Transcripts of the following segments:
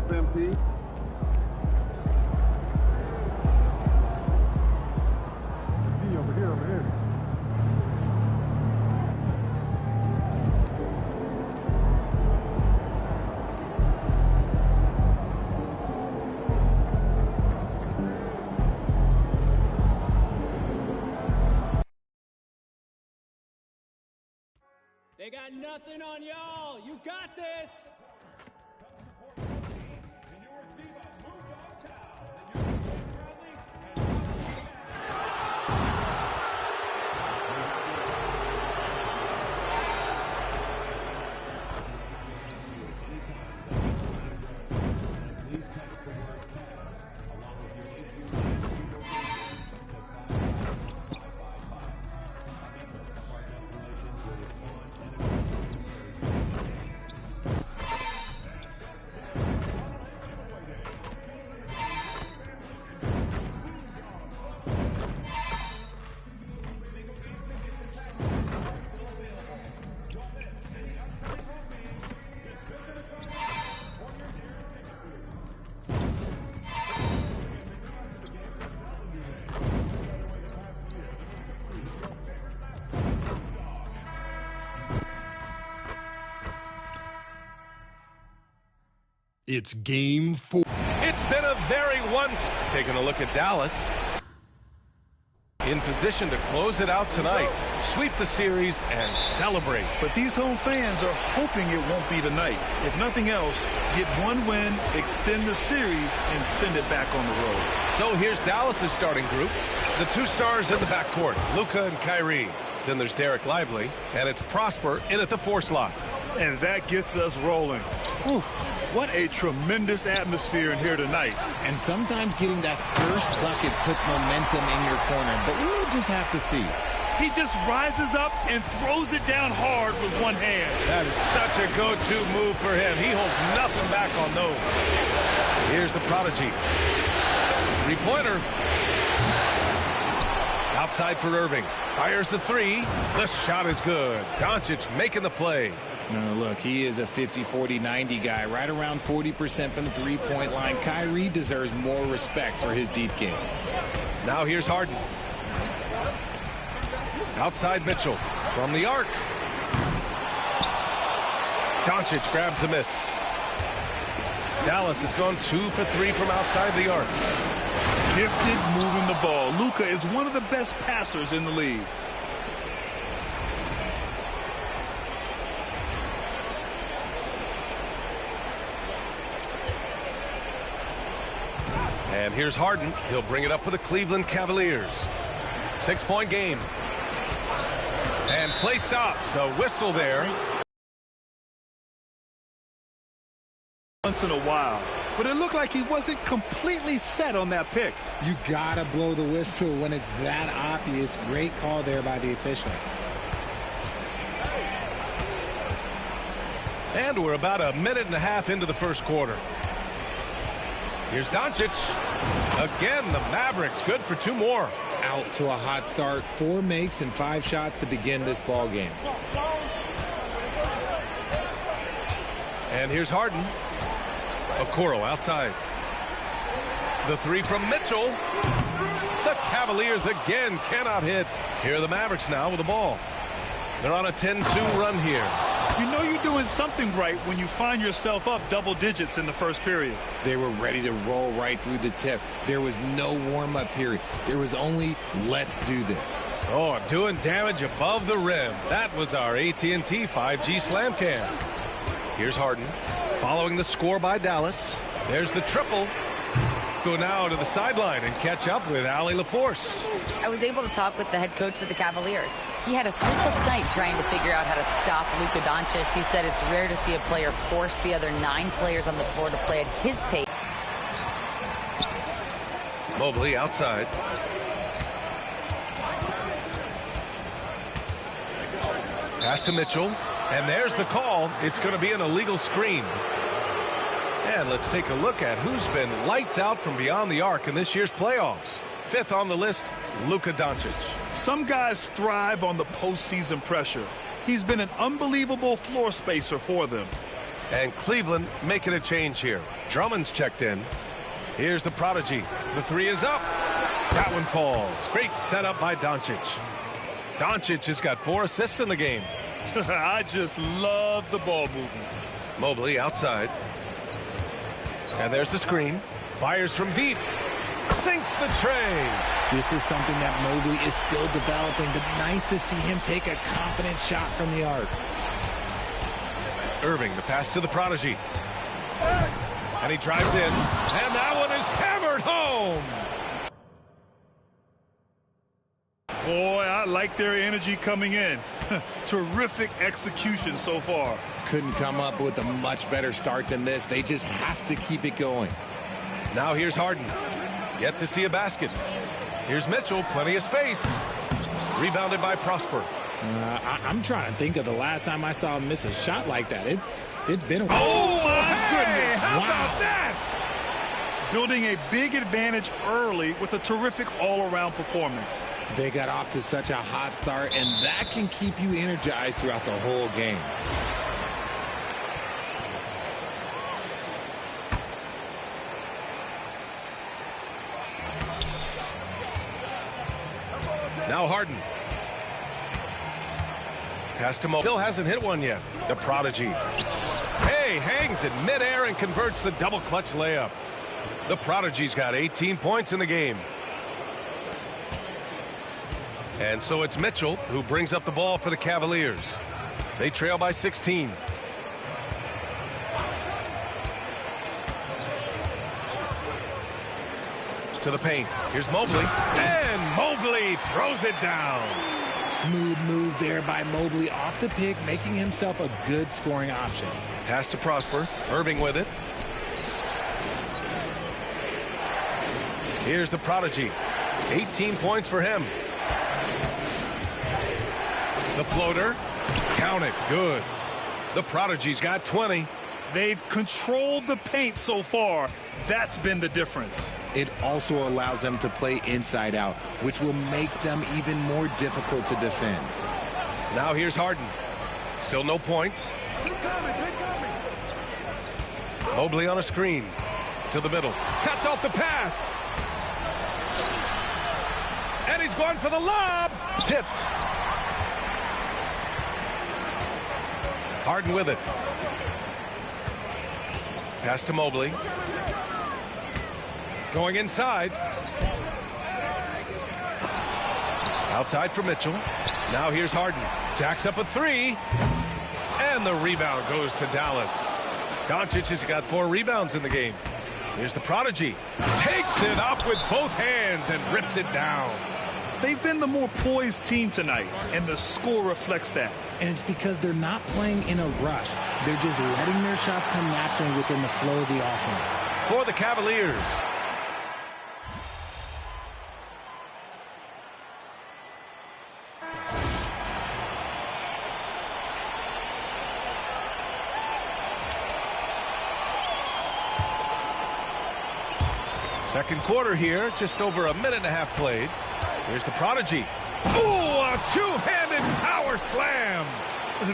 up, MP? Over here, over here. They got nothing on y'all. You got this. It's game 4. It's been a very taking a look at Dallas. In position to close it out tonight. Sweep the series and celebrate. But these home fans are hoping it won't be tonight. If nothing else, get one win, extend the series, and send it back on the road. So here's Dallas's starting group. The two stars in the backcourt, Luka and Kyrie. Then there's Derek Lively, and it's Prosper in at the 4 slot. And that gets us rolling. Whew. What a tremendous atmosphere in here tonight. And sometimes getting that first bucket puts momentum in your corner, but we'll just have to see. He just rises up and throws it down hard with one hand. That is such a go-to move for him. He holds nothing back on those. Here's the prodigy. Three-pointer. Outside for Irving. Fires the 3. The shot is good. Doncic making the play. Look, he is a 50, 40, 90 guy, right around 40% from the three-point line. Kyrie deserves more respect for his deep game. Now here's Harden. Outside Mitchell from the arc. Doncic grabs the miss. Dallas has gone 2 for 3 from outside the arc. Gifted moving the ball. Luka is one of the best passers in the league. And here's Harden. He'll bring it up for the Cleveland Cavaliers. 6-point game. And play stops. A whistle there. Once in a while. But it looked like he wasn't completely set on that pick. You gotta blow the whistle when it's that obvious. Great call there by the official. And we're about a minute and a half into the first quarter. Here's Doncic. Again, the Mavericks good for 2 more. Out to a hot start. 4 makes and 5 shots to begin this ball game. And here's Harden. Okoro outside. The 3 from Mitchell. The Cavaliers again cannot hit. Here are the Mavericks now with the ball. They're on a 10-2 run here. You know you're doing something right when you find yourself up double digits in the first period. They were ready to roll right through the tip. There was no warm-up period. There was only, let's do this. Oh, doing damage above the rim. That was our AT&T 5G Slam Cam. Here's Harden. Following the score by Dallas. There's the triple. Go now to the sideline and catch up with Allie LaForce. I was able to talk with the head coach of the Cavaliers. He had a sleepless night trying to figure out how to stop Luka Doncic. He said it's rare to see a player force the other 9 players on the floor to play at his pace. Mobley outside. Pass to Mitchell. And there's the call. It's going to be an illegal screen. And let's take a look at who's been lights out from beyond the arc in this year's playoffs. 5th on the list, Luka Doncic. Some guys thrive on the postseason pressure. He's been an unbelievable floor spacer for them. And Cleveland making a change here. Drummond's checked in. Here's the prodigy. The three is up. That one falls. Great setup by Doncic. Doncic has got 4 assists in the game. I just love the ball movement. Mobley outside. And there's the screen. Fires from deep. Sinks the tray. This is something that Mobley is still developing, but nice to see him take a confident shot from the arc. Irving, the pass to the prodigy. And he drives in. And that one is hammered home. Boy, I like their energy coming in. Terrific execution so far. Couldn't come up with a much better start than this. They just have to keep it going. Now here's Harden. Yet to see a basket. Here's Mitchell, plenty of space. Rebounded by Prosper. I'm trying to think of the last time I saw him miss a shot like that. It's been a while. Oh, my goodness. How about that? Building a big advantage early with a terrific all-around performance. They got off to such a hot start, and that can keep you energized throughout the whole game. Now Harden. Pass to Mo. Still hasn't hit one yet. The prodigy. Hey, hangs in midair and converts the double clutch layup. The prodigy's got 18 points in the game. And so it's Mitchell who brings up the ball for the Cavaliers. They trail by 16. To the paint. Here's Mobley. And Mobley throws it down. Smooth move there by Mobley off the pick, making himself a good scoring option. Pass to Prosper. Irving with it. Here's the prodigy. 18 points for him. The floater. Count it. Good. The prodigy's got 20. They've controlled the paint so far. That's been the difference. It also allows them to play inside out, which will make them even more difficult to defend. Now here's Harden. Still no points. Mobley on a screen. To the middle. Cuts off the pass. And he's going for the lob. Tipped. Harden with it. Pass to Mobley. Going inside. Outside for Mitchell. Now here's Harden. Jacks up a three. And the rebound goes to Dallas. Doncic has got 4 rebounds in the game. Here's the prodigy. Takes it up with both hands and rips it down. They've been the more poised team tonight, and the score reflects that. And it's because they're not playing in a rush. They're just letting their shots come naturally within the flow of the offense. For the Cavaliers. Second quarter here, just over a minute and a half played. Here's the prodigy. Ooh, a two-handed power slam.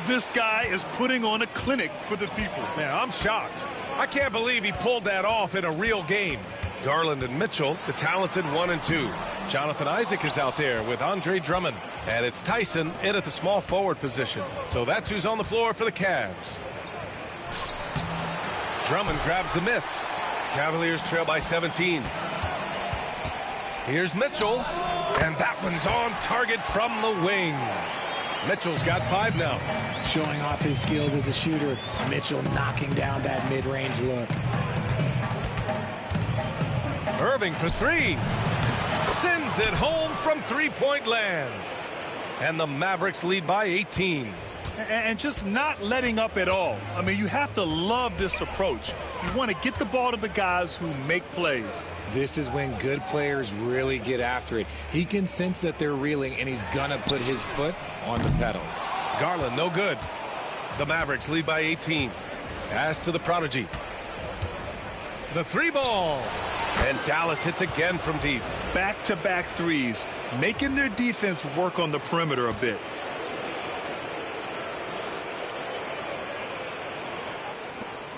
This guy is putting on a clinic for the people. Man, I'm shocked. I can't believe he pulled that off in a real game. Garland and Mitchell, the talented 1 and 2. Jonathan Isaac is out there with Andre Drummond. And it's Tyson in at the small forward position. So that's who's on the floor for the Cavs. Drummond grabs the miss. Cavaliers trail by 17. Here's Mitchell. And that one's on target from the wing. Mitchell's got 5 now. Showing off his skills as a shooter. Mitchell knocking down that mid-range look. Irving for 3. Sends it home from three-point land. And the Mavericks lead by 18. And just not letting up at all. I mean, you have to love this approach. You want to get the ball to the guys who make plays. This is when good players really get after it. He can sense that they're reeling, and he's going to put his foot on the pedal. Garland, no good. The Mavericks lead by 18. Pass to the prodigy. The 3 ball. And Dallas hits again from deep. Back-to-back threes, making their defense work on the perimeter a bit.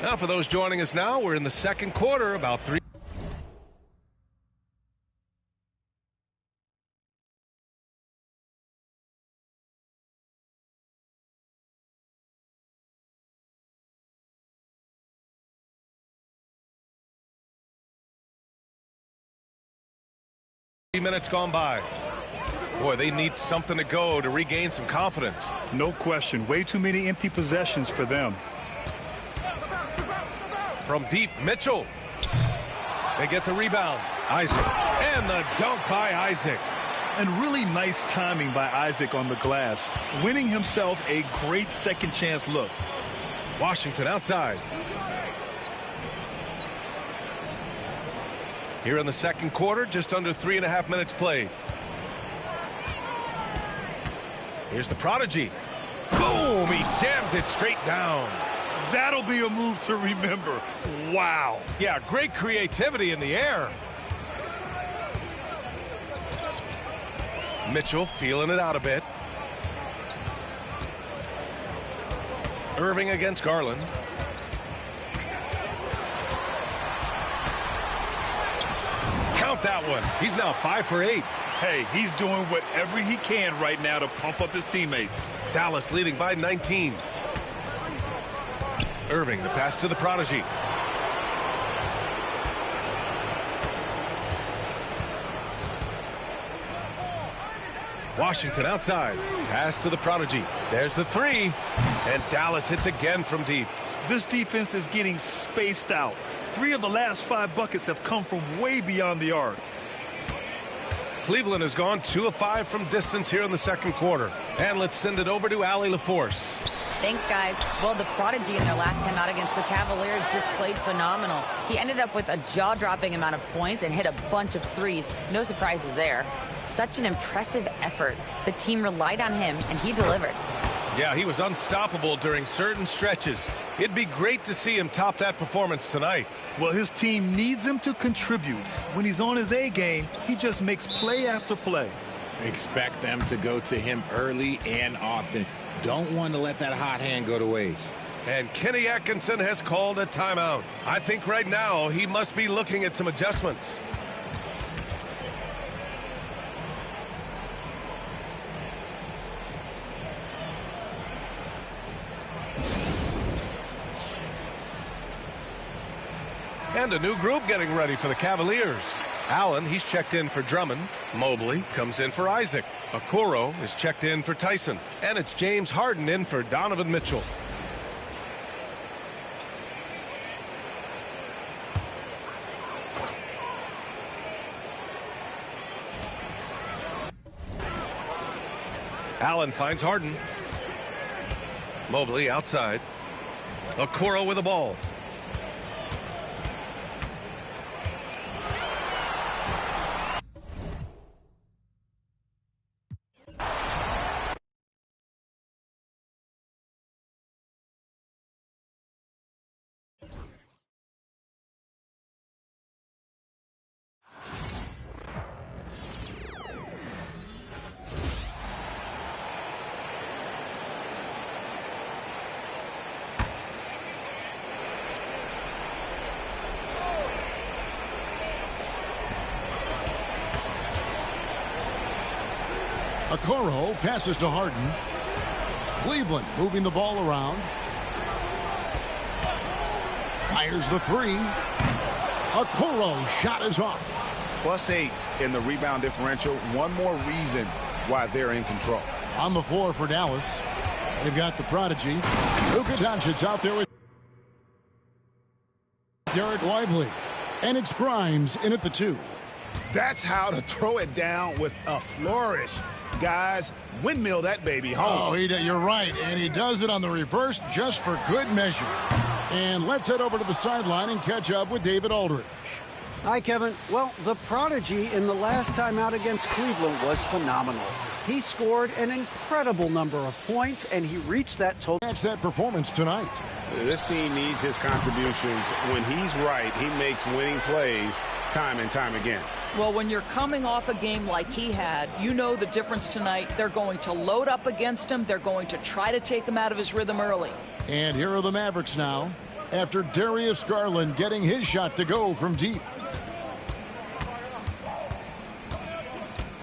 Now, for those joining us now, we're in the second quarter, about 3 minutes gone by. Boy, they need something to go to regain some confidence. No question. Way too many empty possessions for them. From deep, Mitchell. They get the rebound. Isaac. And the dunk by Isaac. And really nice timing by Isaac on the glass, winning himself a great second chance look. Washington outside. Here in the second quarter, just under 3.5 minutes played. Here's the prodigy. Boom! He jams it straight down. That'll be a move to remember. Wow. Yeah, great creativity in the air. Mitchell feeling it out a bit. Irving against Garland. Count that one. He's now 5 for 8. Hey, he's doing whatever he can right now to pump up his teammates. Dallas leading by 19. Irving, the pass to the prodigy. Washington outside. Pass to the prodigy. There's the three. And Dallas hits again from deep. This defense is getting spaced out. 3 of the last 5 buckets have come from way beyond the arc. Cleveland has gone 2 of 5 from distance here in the second quarter. And let's send it over to Allie LaForce. Thanks, guys. Well, the prodigy in their last time out against the Cavaliers just played phenomenal. He ended up with a jaw-dropping amount of points and hit a bunch of threes. No surprises there. Such an impressive effort. The team relied on him, and he delivered. Yeah, he was unstoppable during certain stretches. It'd be great to see him top that performance tonight. Well, his team needs him to contribute. When he's on his A game, he just makes play after play. Expect them to go to him early and often. Don't want to let that hot hand go to waste. And Kenny Atkinson has called a timeout. I think right now he must be looking at some adjustments. And a new group getting ready for the Cavaliers. Allen, he's checked in for Drummond. Mobley comes in for Isaac. Okoro is checked in for Tyson. And it's James Harden in for Donovan Mitchell. Allen finds Harden. Mobley outside. Okoro with the ball. Okoro passes to Harden. Cleveland moving the ball around. Fires the three. Okoro shot is off. +8 in the rebound differential. One more reason why they're in control. On the floor for Dallas. They've got the prodigy. Luka Doncic out there with Derek Lively. And it's Grimes in at the 2. That's how to throw it down with a flourish. Guys, windmill that baby home. Oh, you're right. And he does it on the reverse just for good measure. And let's head over to the sideline and catch up with David Aldridge. Hi, Kevin. Well, the prodigy in the last time out against Cleveland was phenomenal. He scored an incredible number of points, and he reached that total. Match that performance tonight. This team needs his contributions. When he's right, he makes winning plays time and time again. Well, when you're coming off a game like he had, you know the difference tonight. They're going to load up against him. They're going to try to take him out of his rhythm early. And here are the Mavericks now. after Darius Garland getting his shot to go from deep.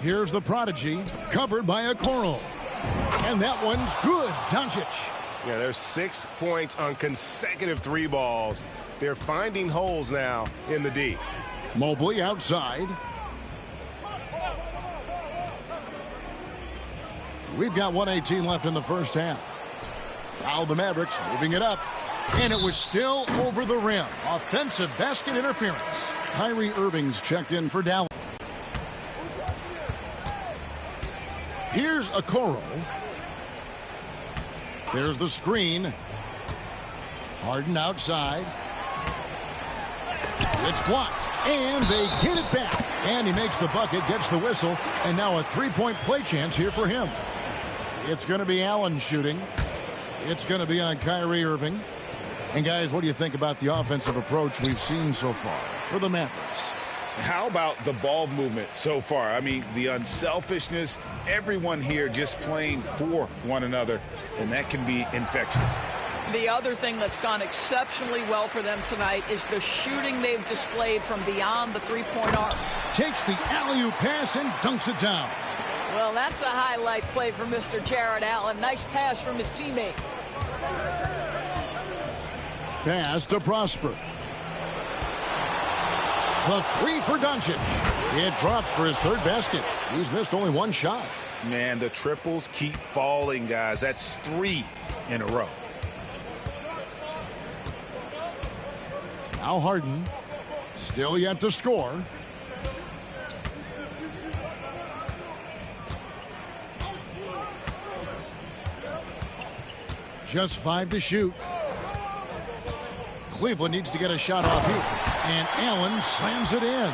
Here's the Prodigy, covered by Okoro. And that one's good. Doncic. Yeah, there's 6 points on consecutive 3 balls. They're finding holes now in the D. Mobley outside. We've got 1:18 left in the first half. Now the Mavericks moving it up. And it was still over the rim. Offensive basket interference. Kyrie Irving's checked in for Dallas. Here's Okoro. There's the screen. Harden outside. It's blocked. And they get it back. And he makes the bucket, gets the whistle. And now a three-point play chance here for him. It's going to be Allen shooting. It's going to be on Kyrie Irving. And guys, what do you think about the offensive approach we've seen so far for the Mavericks? How about the ball movement so far? I mean, the unselfishness, everyone here just playing for one another, and that can be infectious. The other thing that's gone exceptionally well for them tonight is the shooting they've displayed from beyond the three-point arc. Takes the alley-oop pass and dunks it down. Well, that's a highlight play for Mr. Jared Allen. Nice pass from his teammate. Pass to Prosper. The three for Doncic. It drops for his third basket. He's missed only one shot. Man, the triples keep falling, guys. That's 3 in a row. Now Harden. Still yet to score. Just 5 to shoot. Cleveland needs to get a shot off here. And Allen slams it in.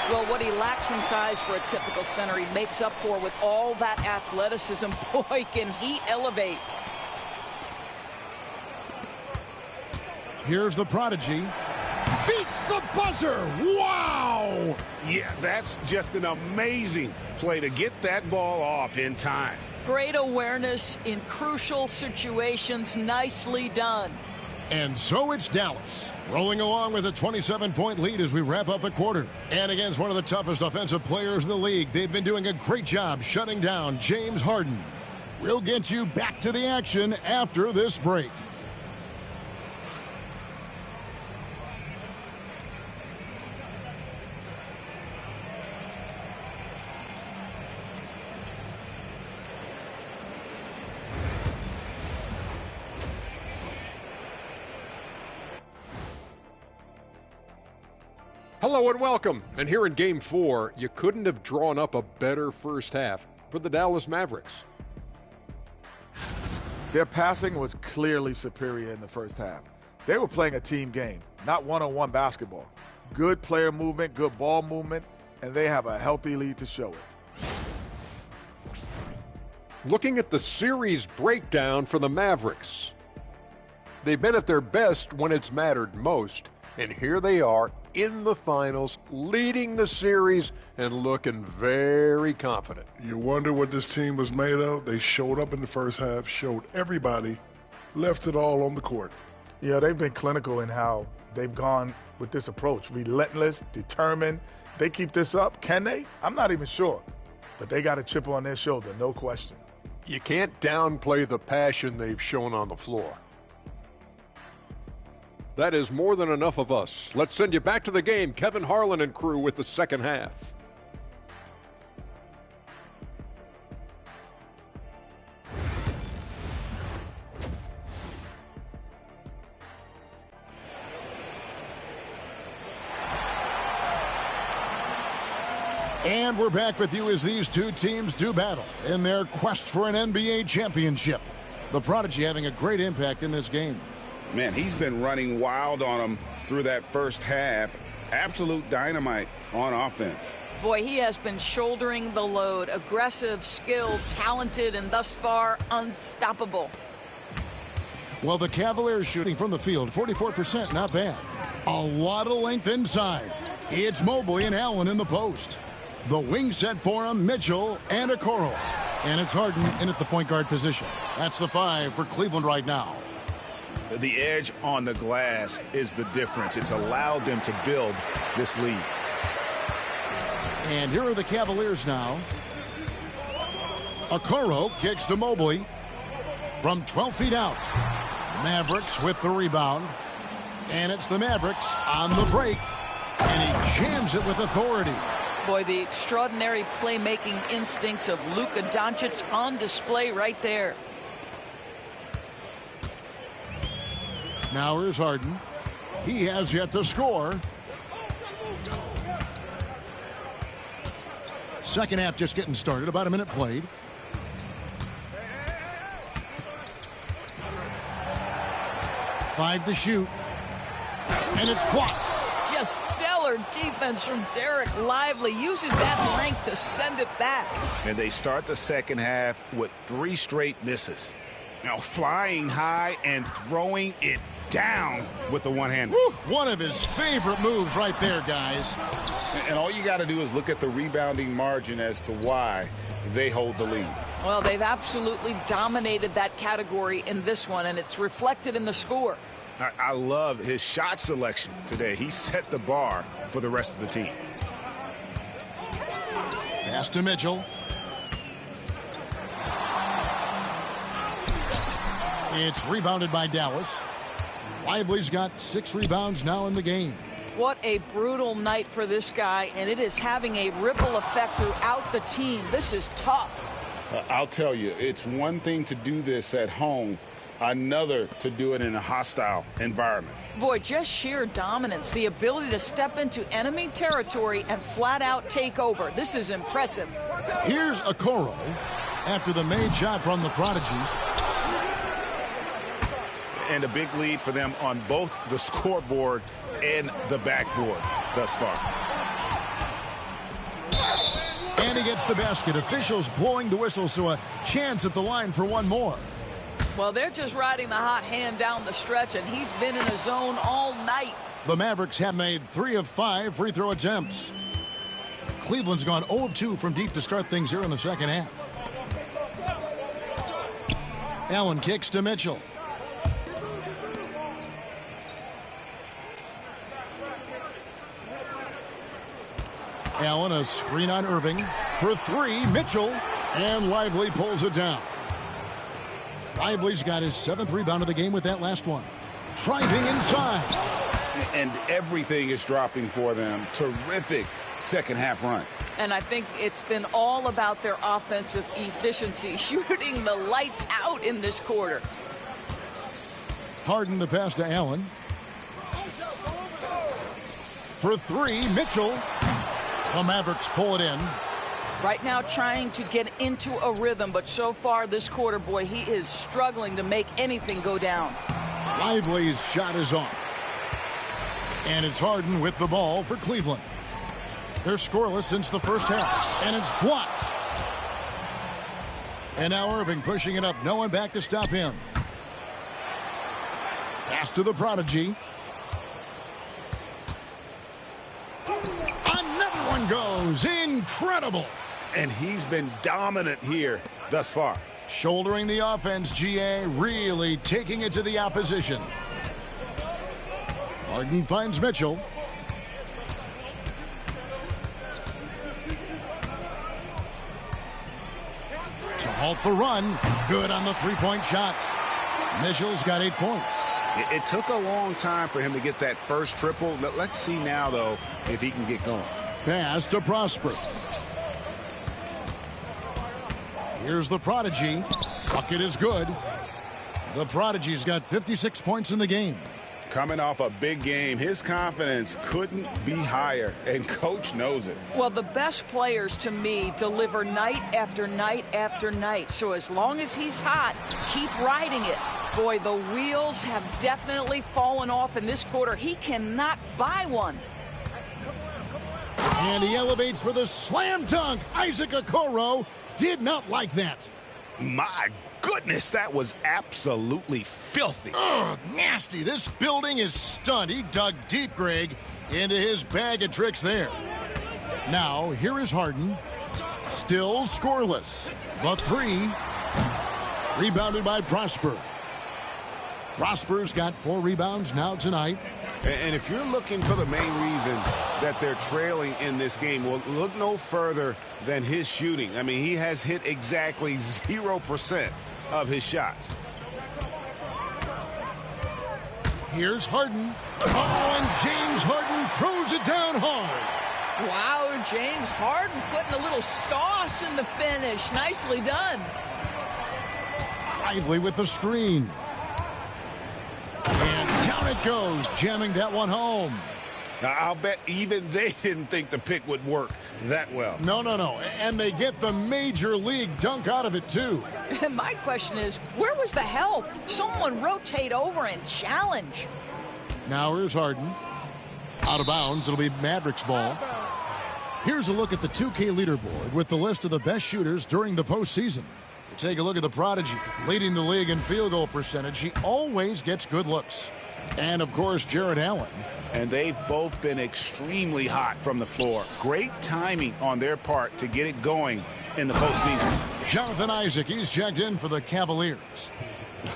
Well, what he lacks in size for a typical center, he makes up for with all that athleticism. Boy, can he elevate. Here's the Prodigy. Beats the buzzer. Wow! Yeah, that's just an amazing play to get that ball off in time. Great awareness in crucial situations. Nicely done. And so it's Dallas, rolling along with a 27-point lead as we wrap up the quarter. And against one of the toughest offensive players in the league, they've been doing a great job shutting down James Harden. We'll get you back to the action after this break. Hello and welcome. And here in Game 4, you couldn't have drawn up a better first half for the Dallas Mavericks. Their passing was clearly superior in the first half. They were playing a team game, not one-on-one basketball. Good player movement, good ball movement, and they have a healthy lead to show it. Looking at the series breakdown for the Mavericks. They've been at their best when it's mattered most, and here they are in the finals, leading the series and looking very confident. You wonder what this team was made of. They showed up in the first half, showed everybody, left it all on the court. Yeah, they've been clinical in how they've gone with this approach. Relentless, determined. They keep this up. Can they? I'm not even sure. But they got a chip on their shoulder, no question. You can't downplay the passion they've shown on the floor. That is more than enough of us. Let's send you back to the game. Kevin Harlan and crew with the second half. And we're back with you as these two teams do battle in their quest for an NBA championship. The Prodigy having a great impact in this game. Man, he's been running wild on them through that first half. Absolute dynamite on offense. Boy, he has been shouldering the load. Aggressive, skilled, talented, and thus far unstoppable. Well, the Cavaliers shooting from the field, 44%, not bad. A lot of length inside. It's Mobley and Allen in the post. The wing set for him, Mitchell and Okoro. And it's Harden in at the point guard position. That's the 5 for Cleveland right now. The edge on the glass is the difference. It's allowed them to build this lead. And here are the Cavaliers now. Okoro kicks to Mobley from 12 feet out. Mavericks with the rebound. And it's the Mavericks on the break. And he jams it with authority. Boy, the extraordinary playmaking instincts of Luka Doncic on display right there. Now here's Harden. He has yet to score. Second half just getting started. About a minute played. Five to shoot. And it's blocked. Just stellar defense from Derek Lively. Uses that length to send it back. And they start the second half with 3 straight misses. Now flying high and throwing it down with the one hand. One of his favorite moves right there, guys. And all you got to do is look at the rebounding margin as to why they hold the lead. Well, they've absolutely dominated that category in this one, and it's reflected in the score. I love his shot selection today. He set the bar for the rest of the team. Pass to Mitchell. It's rebounded by Dallas. Lively's got 6 rebounds now in the game. What a brutal night for this guy, and it is having a ripple effect throughout the team. This is tough. I'll tell you, it's one thing to do this at home, another to do it in a hostile environment. Boy, just sheer dominance, the ability to step into enemy territory and flat out take over. This is impressive. Here's Okoro after the made shot from the Prodigy. And a big lead for them on both the scoreboard and the backboard thus far. And he gets the basket. Officials blowing the whistle, so a chance at the line for one more. Well, they're just riding the hot hand down the stretch, and he's been in the zone all night. The Mavericks have made 3 of 5 free throw attempts. Cleveland's gone 0 of 2 from deep to start things here in the second half. Allen kicks to Mitchell. Allen, a screen on Irving for 3. Mitchell, and Lively pulls it down. Lively's got his 7th rebound of the game with that last one. Driving inside. And everything is dropping for them. Terrific second half run. And I think it's been all about their offensive efficiency, shooting the lights out in this quarter. Harden the pass to Allen. For 3, Mitchell. The Mavericks pull it in. Right now trying to get into a rhythm, but so far this quarter, boy, he is struggling to make anything go down. Lively's shot is off. And it's Harden with the ball for Cleveland. They're scoreless since the first half. And it's blocked. And now Irving pushing it up. No one back to stop him. Pass to the Prodigy. Another one goes. Incredible. And he's been dominant here thus far. Shouldering the offense, GA, really taking it to the opposition. Harden finds Mitchell. To halt the run. Good on the three-point shot. Mitchell's got 8 points. It took a long time for him to get that first triple. Let's see now, though, if he can get going. Pass to Prosper. Here's the Prodigy. Bucket is good. The Prodigy's got 56 points in the game. Coming off a big game, his confidence couldn't be higher, and Coach knows it. Well, the best players, to me, deliver night after night after night. So as long as he's hot, keep riding it. Boy, the wheels have definitely fallen off in this quarter. He cannot buy one. And he elevates for the slam dunk. Isaac Okoro did not like that. My goodness, that was absolutely filthy. Ugh, nasty. This building is stunned. He dug deep, Greg, into his bag of tricks there. Now, here is Harden. Still scoreless. The 3. Rebounded by Prosper. Prosper's got 4 rebounds now tonight. And if you're looking for the main reason that they're trailing in this game, well, look no further than his shooting. I mean, he has hit exactly 0% of his shots. Here's Harden. Oh, and James Harden throws it down hard. Wow, James Harden putting a little sauce in the finish. Nicely done. Lively with the screen. And down it goes, jamming that one home. Now, I'll bet even they didn't think the pick would work that well. No. And they get the major league dunk out of it, too. My question is, where was the help? Someone rotate over and challenge. Now here's Harden. Out of bounds. It'll be Mavericks ball. Here's a look at the 2K leaderboard with the list of the best shooters during the postseason. Take a look at the prodigy, leading the league in field goal percentage. He always gets good looks. And, of course, Jarrett Allen. And they've both been extremely hot from the floor. Great timing on their part to get it going in the postseason. Jonathan Isaac, he's checked in for the Cavaliers.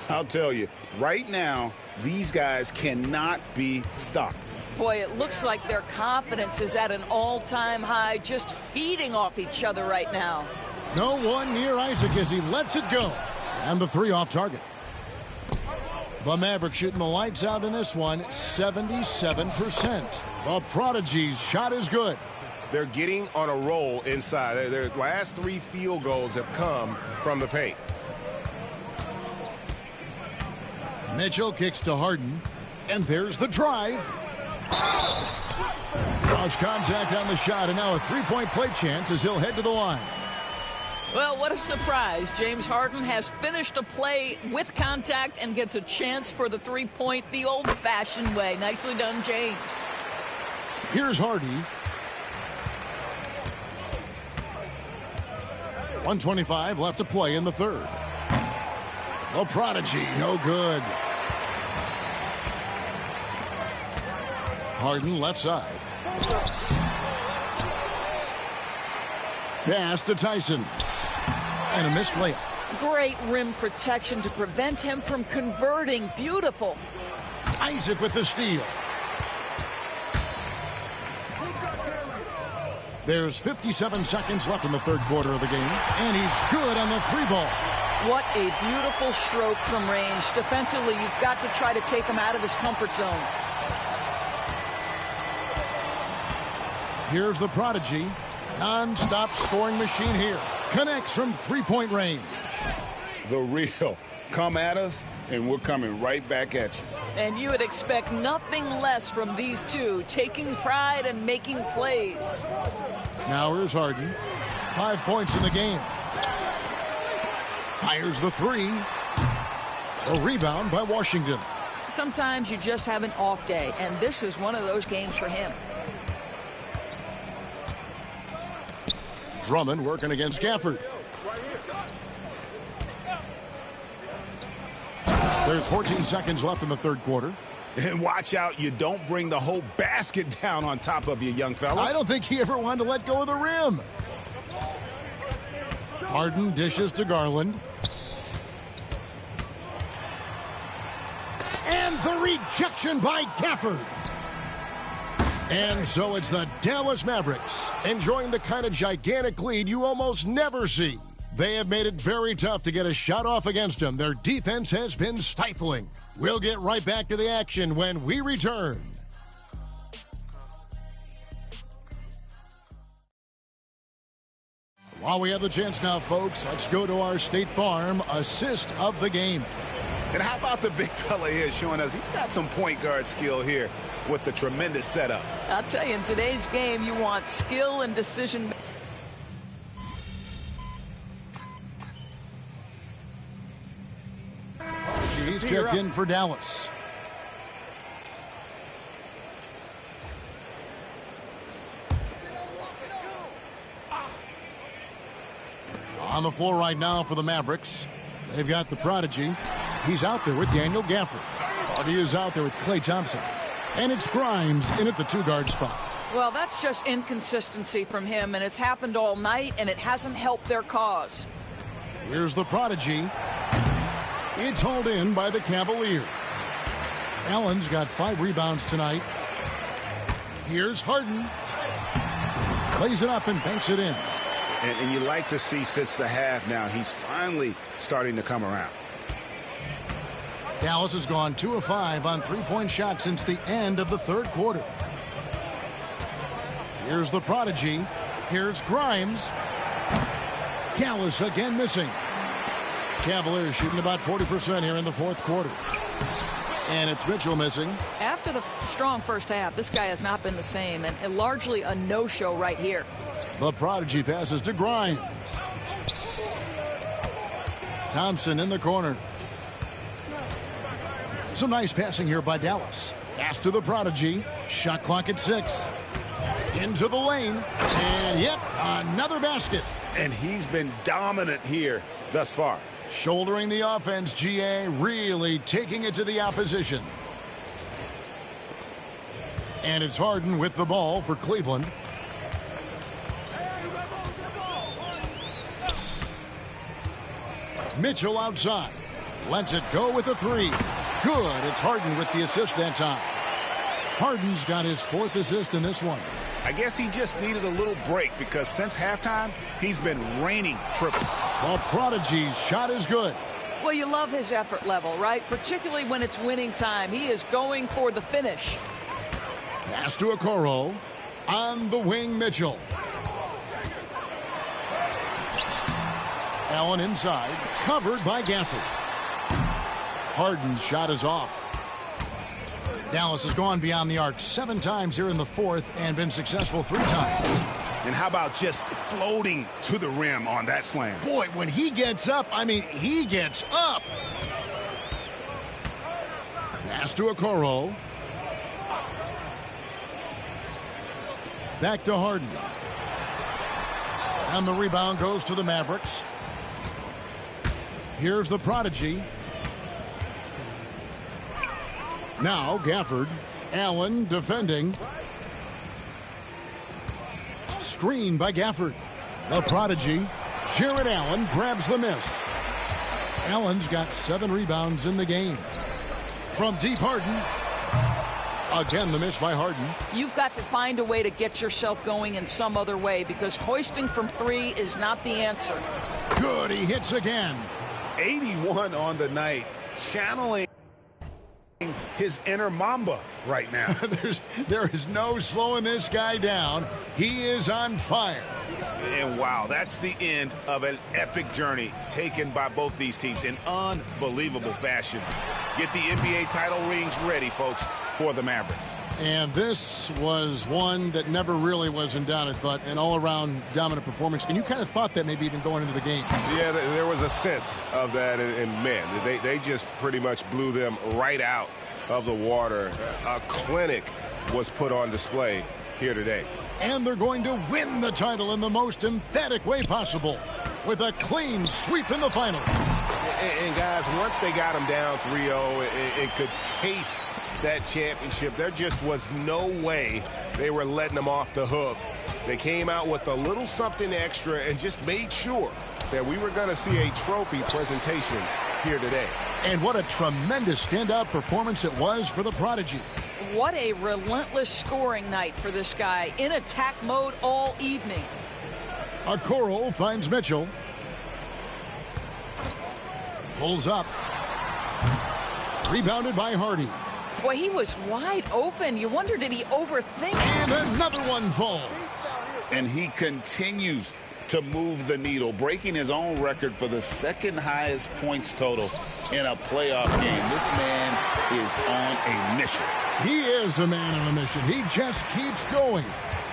I'll tell you, right now, these guys cannot be stopped. Boy, it looks like their confidence is at an all-time high, just feeding off each other right now. No one near Isaac as he lets it go. And the 3 off target. The Mavericks shooting the lights out in this one, 77%. The prodigy's shot is good. They're getting on a roll inside. Their last 3 field goals have come from the paint. Mitchell kicks to Harden. And there's the drive. Cross contact on the shot, and now a 3-point play chance as he'll head to the line. Well, what a surprise. James Harden has finished a play with contact and gets a chance for the 3-point the old-fashioned way. Nicely done, James. Here's Hardy. 1:25 left to play in the third. The prodigy, no good. Harden left side. Pass to Tyson. And a missed layup. Great rim protection to prevent him from converting. Beautiful. Isaac with the steal. There's 57 seconds left in the third quarter of the game. And he's good on the 3-ball. What a beautiful stroke from range. Defensively, you've got to try to take him out of his comfort zone. Here's the prodigy. Non-stop scoring machine here. Connects from 3-point range. The real. Come at us, and we're coming right back at you. And you would expect nothing less from these two, taking pride and making plays. Now here's Harden. 5 points in the game. Fires the 3. A rebound by Washington. Sometimes you just have an off day, and this is one of those games for him. Drummond working against Gafford. There's 14 seconds left in the third quarter. And watch out, you don't bring the whole basket down on top of you, young fella. I don't think he ever wanted to let go of the rim. Harden dishes to Garland. And the rejection by Gafford. And so it's the Dallas Mavericks enjoying the kind of gigantic lead you almost never see. They have made it very tough to get a shot off against them. Their defense has been stifling. We'll get right back to the action when we return. While we have the chance now, folks, let's go to our State Farm assist of the game. And how about the big fella here showing us he's got some point guard skill here with the tremendous setup. I'll tell you, in today's game, you want skill and decision. He's checked in for Dallas. On the floor right now for the Mavericks. They've got the prodigy. He's out there with Daniel Gafford. Hardy is out there with Klay Thompson. And it's Grimes in at the 2-guard spot. Well, that's just inconsistency from him, and it's happened all night, and it hasn't helped their cause. Here's the prodigy. It's hauled in by the Cavaliers. Allen's got 5 rebounds tonight. Here's Harden. Plays it up and banks it in. And you like to see since the half now, he's finally starting to come around. Dallas has gone 2 of 5 on 3-point shots since the end of the third quarter. Here's the prodigy. Here's Grimes. Dallas again missing. Cavaliers shooting about 40% here in the fourth quarter. And it's Mitchell missing. After the strong first half, this guy has not been the same, and largely a no-show right here. The prodigy passes to Grimes. Thompson in the corner. Some nice passing here by Dallas. Pass to the prodigy. Shot clock at 6. Into the lane. And yep, another basket. And he's been dominant here thus far. Shouldering the offense, GA really taking it to the opposition. And it's Harden with the ball for Cleveland. Mitchell outside. Lets it go with a 3. Good. It's Harden with the assist that time. Harden's got his 4th assist in this one. I guess he just needed a little break because since halftime, he's been raining triples. Well, Prodigy's shot is good. Well, you love his effort level, right? Particularly when it's winning time. He is going for the finish. Pass to Okoro. On the wing, Mitchell. Allen inside. Covered by Gafford. Harden's shot is off. Dallas has gone beyond the arc 7 times here in the fourth and been successful 3 times. And how about just floating to the rim on that slam? Boy, when he gets up, I mean, he gets up. Pass to Okoro. Back to Harden. And the rebound goes to the Mavericks. Here's the prodigy. Now Gafford. Allen defending. Screen by Gafford. The prodigy. Jarrett Allen grabs the miss. Allen's got 7 rebounds in the game. From deep, Harden. Again, the miss by Harden. You've got to find a way to get yourself going in some other way because hoisting from 3 is not the answer. Good, he hits again. 81 on the night. Channeling his inner Mamba right now. There is no slowing this guy down. He is on fire. And wow, that's the end of an epic journey taken by both these teams in unbelievable fashion. Get the NBA title rings ready, folks, for the Mavericks. And this was one that never really was in doubt, I thought, an all-around dominant performance. And you kind of thought that maybe even going into the game. Yeah, there was a sense of that, and man, they just pretty much blew them right out of the water. A clinic was put on display here today. And they're going to win the title in the most emphatic way possible with a clean sweep in the finals. And guys, once they got them down 3-0, it could taste that championship. There just was no way they were letting them off the hook. They came out with a little something extra and just made sure that we were going to see a trophy presentation here today. And what a tremendous standout performance it was for the prodigy. What a relentless scoring night for this guy. In attack mode all evening. Okoro finds Mitchell. Pulls up. Rebounded by Hardy. Boy, he was wide open. You wonder, did he overthink? And another one falls. And he continues to move the needle, breaking his own record for the second highest points total in a playoff game. This man is on a mission. He is a man on a mission. He just keeps going.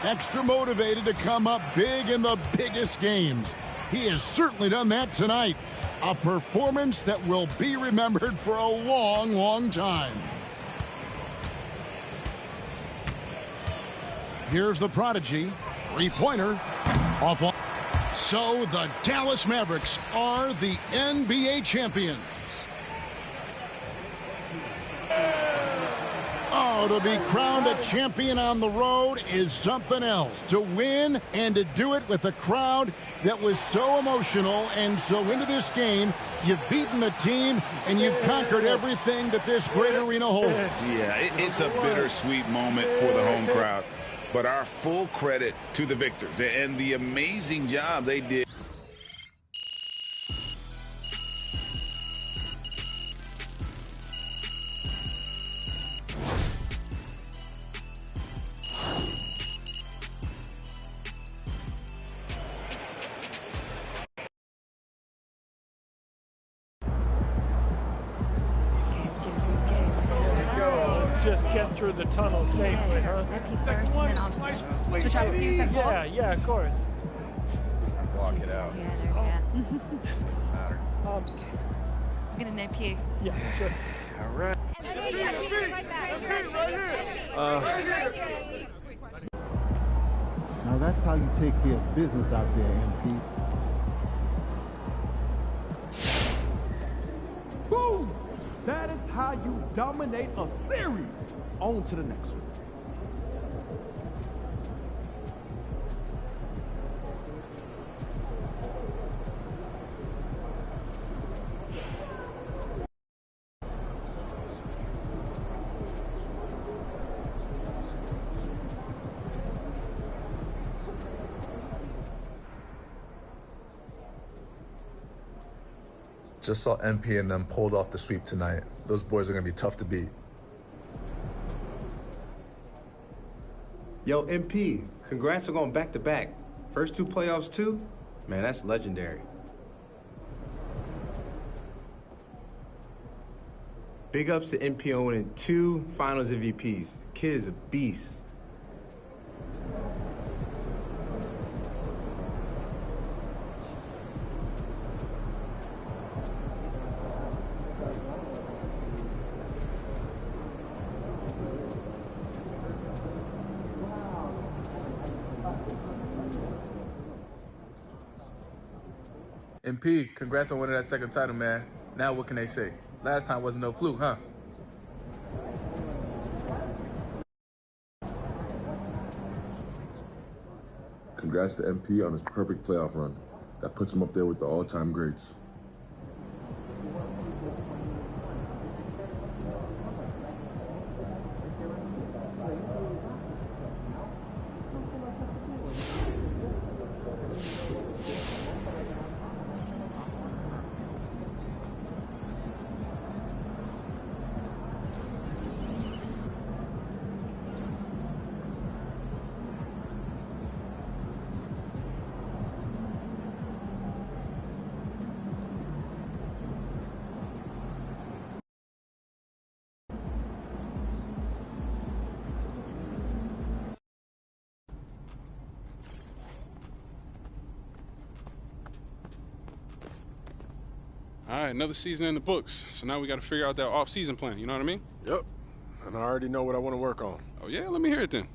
Extra motivated to come up big in the biggest games. He has certainly done that tonight. A performance that will be remembered for a long, long time. Here's the prodigy. 3-pointer. Off. So the Dallas Mavericks are the NBA champions. Oh, to be crowned a champion on the road is something else. To win and to do it with a crowd that was so emotional and so into this game You've beaten the team, and you've conquered everything that this great arena holds. Yeah, it's a bittersweet moment for the home crowd. But our full credit to the victors and the amazing job they did. Just get through the tunnel safely, huh? Second one, switch up. Yeah, of course. Walk it out. Yeah, there we go. Doesn't matter. I'm gonna nip you. Yeah, sure. All right. Now that's how you take care of business out there, MP. Boom! That is how you dominate a series. On to the next one. Just saw MP and them pulled off the sweep tonight. Those boys are going to be tough to beat. Yo, MP, congrats on going back-to-back. First 2 playoffs, too? Man, that's legendary. Big ups to MP on winning 2 Finals MVPs. Kid is a beast. MP, congrats on winning that second title, man. Now what can they say? Last time wasn't no fluke, huh? Congrats to MP on his perfect playoff run. That puts him up there with the all-time greats. All right, another season in the books. So now we got to figure out that off-season plan. You know what I mean? Yep. And I already know what I want to work on. Oh, yeah? Let me hear it then.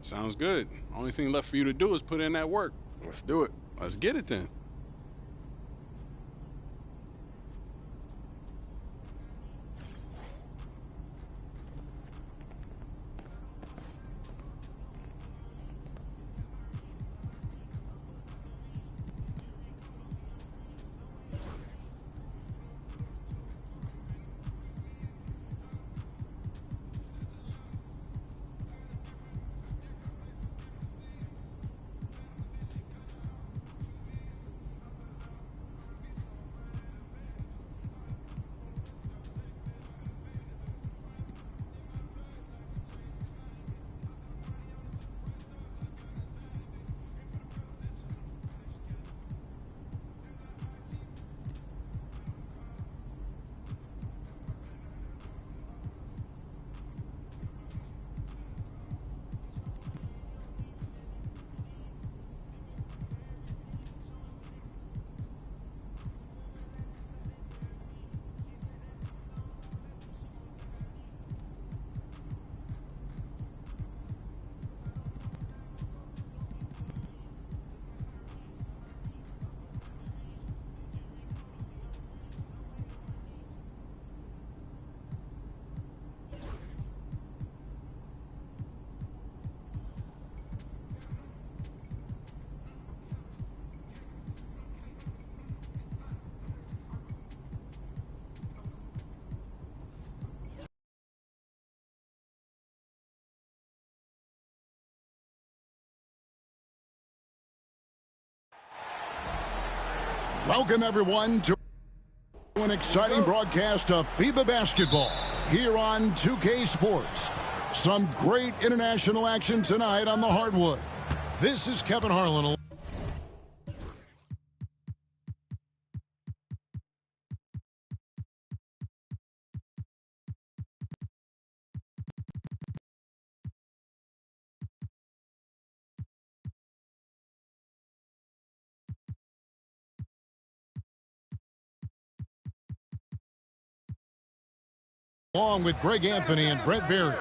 Sounds good. Only thing left for you to do is put in that work. Let's do it. Let's get it then. Welcome, everyone, to an exciting broadcast of FIBA basketball here on 2K Sports. Some great international action tonight on the hardwood. This is Kevin Harlan. Along with Greg Anthony and Brett Berry.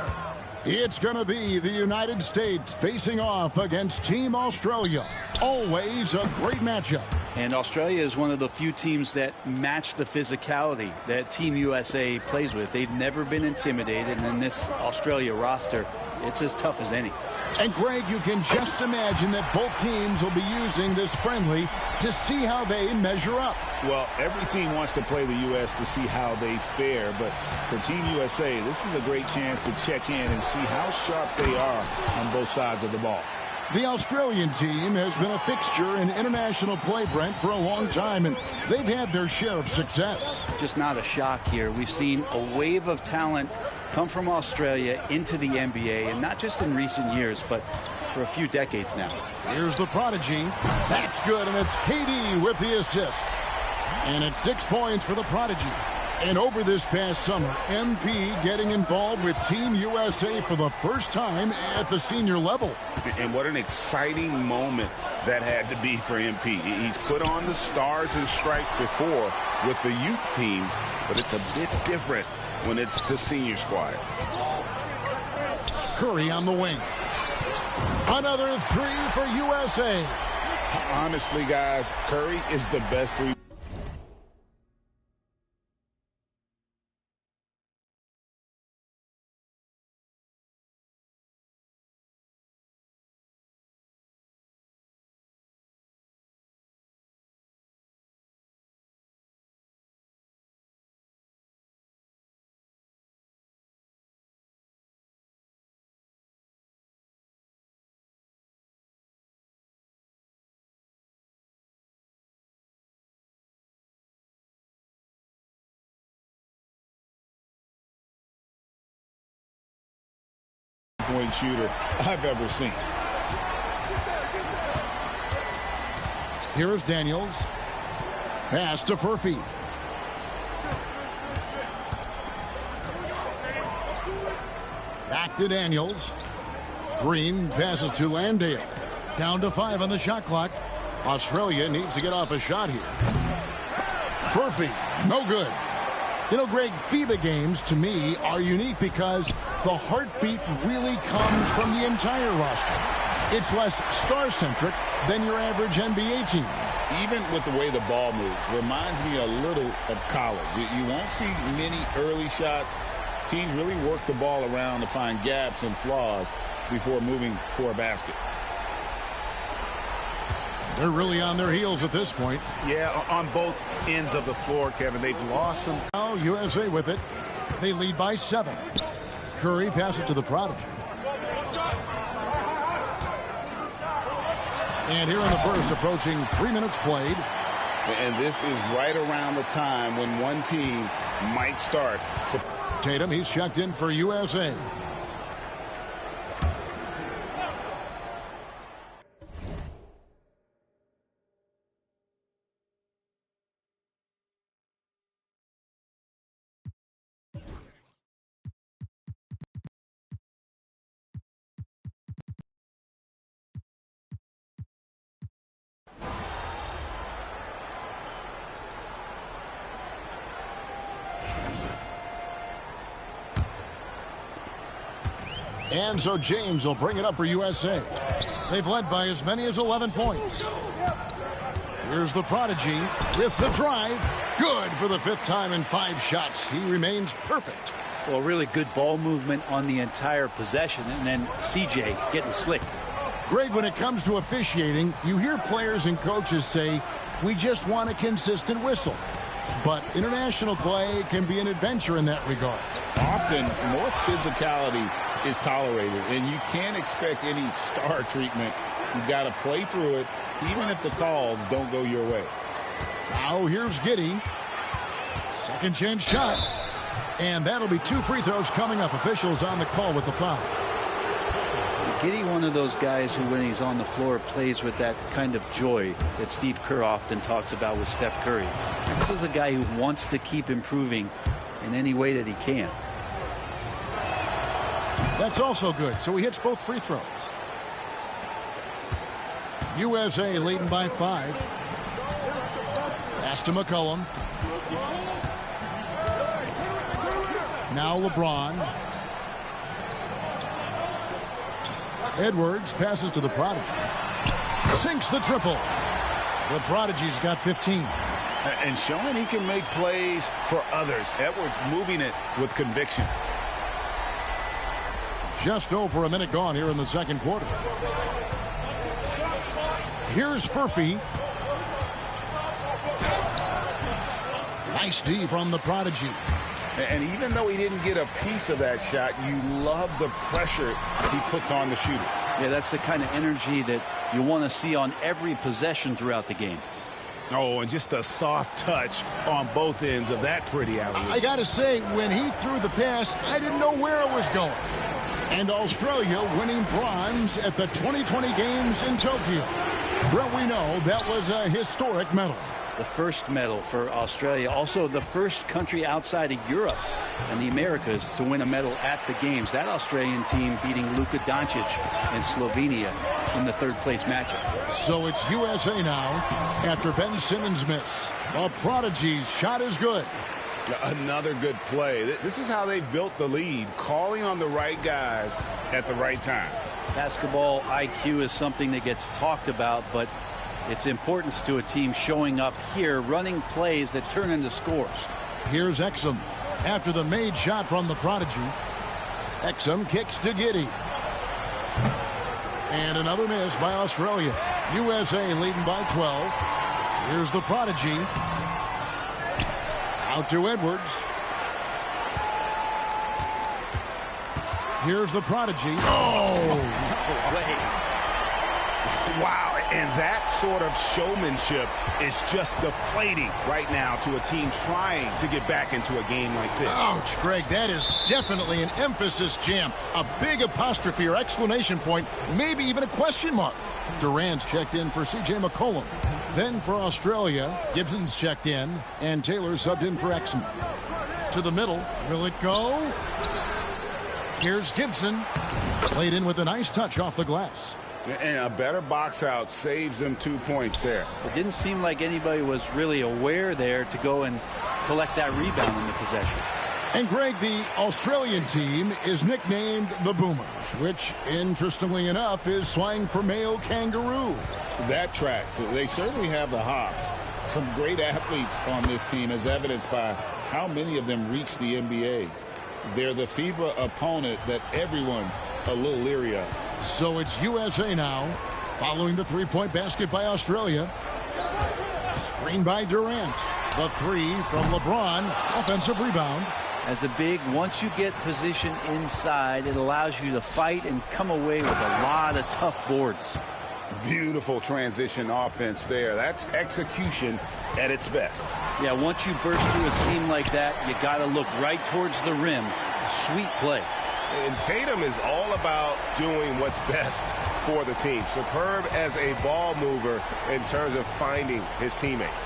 It's going to be the United States facing off against Team Australia. Always a great matchup. And Australia is one of the few teams that match the physicality that Team USA plays with. They've never been intimidated, and in this Australia roster, it's as tough as any. And Greg, you can just imagine that both teams will be using this friendly to see how they measure up. Well, every team wants to play the U.S. to see how they fare, but for Team USA, this is a great chance to check in and see how sharp they are on both sides of the ball. The Australian team has been a fixture in international play, Brent, for a long time, and they've had their share of success. Just not a shock here. We've seen a wave of talent come from Australia into the NBA, and not just in recent years, but for a few decades now. Here's the prodigy. That's good, and it's KD with the assist. And it's 6 points for the prodigy. And over this past summer, MP getting involved with Team USA for the first time at the senior level. And what an exciting moment that had to be for MP. He's put on the stars and stripes before with the youth teams, but it's a bit different when it's the senior squad. Curry on the wing. Another three for USA. Honestly, guys, Curry is the best three. Point shooter I've ever seen. Here is Daniels. Pass to Furphy. Back to Daniels. Green passes to Landale. Down to 5 on the shot clock. Australia needs to get off a shot here. Furphy, no good. You know, Greg, FIBA games, to me, are unique because the heartbeat really comes from the entire roster. It's less star-centric than your average NBA team. Even with the way the ball moves, reminds me a little of college. You won't see many early shots. Teams really work the ball around to find gaps and flaws before moving for a basket. They're really on their heels at this point. Yeah, on both ends of the floor, Kevin. They've lost some. Now USA with it. They lead by 7. Curry passes to the prodigy. And here in the first, approaching 3 minutes played. And this is right around the time when one team might start to... Tatum, he's checked in for USA. And so James will bring it up for USA. They've led by as many as 11 points. Here's the prodigy with the drive. Good for the 5th time in 5 shots. He remains perfect. Well, really good ball movement on the entire possession, and then CJ getting slick. Greg, when it comes to officiating, you hear players and coaches say, we just want a consistent whistle. But international play can be an adventure in that regard. Often, more physicality is tolerated, and you can't expect any star treatment. You've got to play through it, even if the calls don't go your way. Now here's Giddey. Second chance shot. And that'll be 2 free throws coming up. Officials on the call with the foul. Giddey, one of those guys who, when he's on the floor, plays with that kind of joy that Steve Kerr often talks about with Steph Curry. This is a guy who wants to keep improving in any way that he can. That's also good. So he hits both free throws. USA leading by 5. Pass to McCollum. Now LeBron. Edwards passes to the Prodigy. Sinks the triple. The Prodigy's got 15. And showing he can make plays for others. Edwards moving it with conviction. Just over a minute gone here in the second quarter. Here's Furphy. Nice D from the Prodigy. And even though he didn't get a piece of that shot, you love the pressure he puts on the shooter. Yeah, that's the kind of energy that you want to see on every possession throughout the game. Oh, and just a soft touch on both ends of that pretty alley-oop. I got to say, when he threw the pass, I didn't know where it was going. And Australia winning bronze at the 2020 Games in Tokyo. Brett, we know that was a historic medal. The first medal for Australia. Also the first country outside of Europe and the Americas to win a medal at the games. That Australian team beating Luka Doncic and Slovenia in the third-place matchup. So it's USA now after Ben Simmons' miss. The Prodigy's shot is good. Another good play. This is how they built the lead, calling on the right guys at the right time. Basketball IQ is something that gets talked about, but its importance to a team showing up here, running plays that turn into scores. Here's Exum. After the made shot from the Prodigy, Exum kicks to Giddey. And another miss by Australia. USA leading by 12. Here's the Prodigy. Out to Edwards. Here's the Prodigy. Oh! Wow, and that sort of showmanship is just deflating right now to a team trying to get back into a game like this. Ouch, Greg, that is definitely an emphasis jam. A big apostrophe or exclamation point, maybe even a question mark. Durant's checked in for C.J. McCollum. Then for Australia, Gibson's checked in, and Taylor subbed in for Exum. To the middle, will it go? Here's Gibson. Played in with a nice touch off the glass. And a better box out saves them 2 points there. It didn't seem like anybody was really aware there to go and collect that rebound in the possession. And Greg, the Australian team is nicknamed the Boomers, which, interestingly enough, is slang for male kangaroo. That tracks. They certainly have the hops. Some great athletes on this team, as evidenced by how many of them reach the NBA. They're the FIBA opponent that everyone's a little leery of. So it's USA now, following the three-point basket by Australia. Screen by Durant. The three from LeBron. Offensive rebound. As a big, once you get position inside, it allows you to fight and come away with a lot of tough boards. Beautiful transition offense there. That's execution at its best. Yeah, once you burst through a seam like that, you got to look right towards the rim. Sweet play. And Tatum is all about doing what's best for the team. Superb as a ball mover in terms of finding his teammates.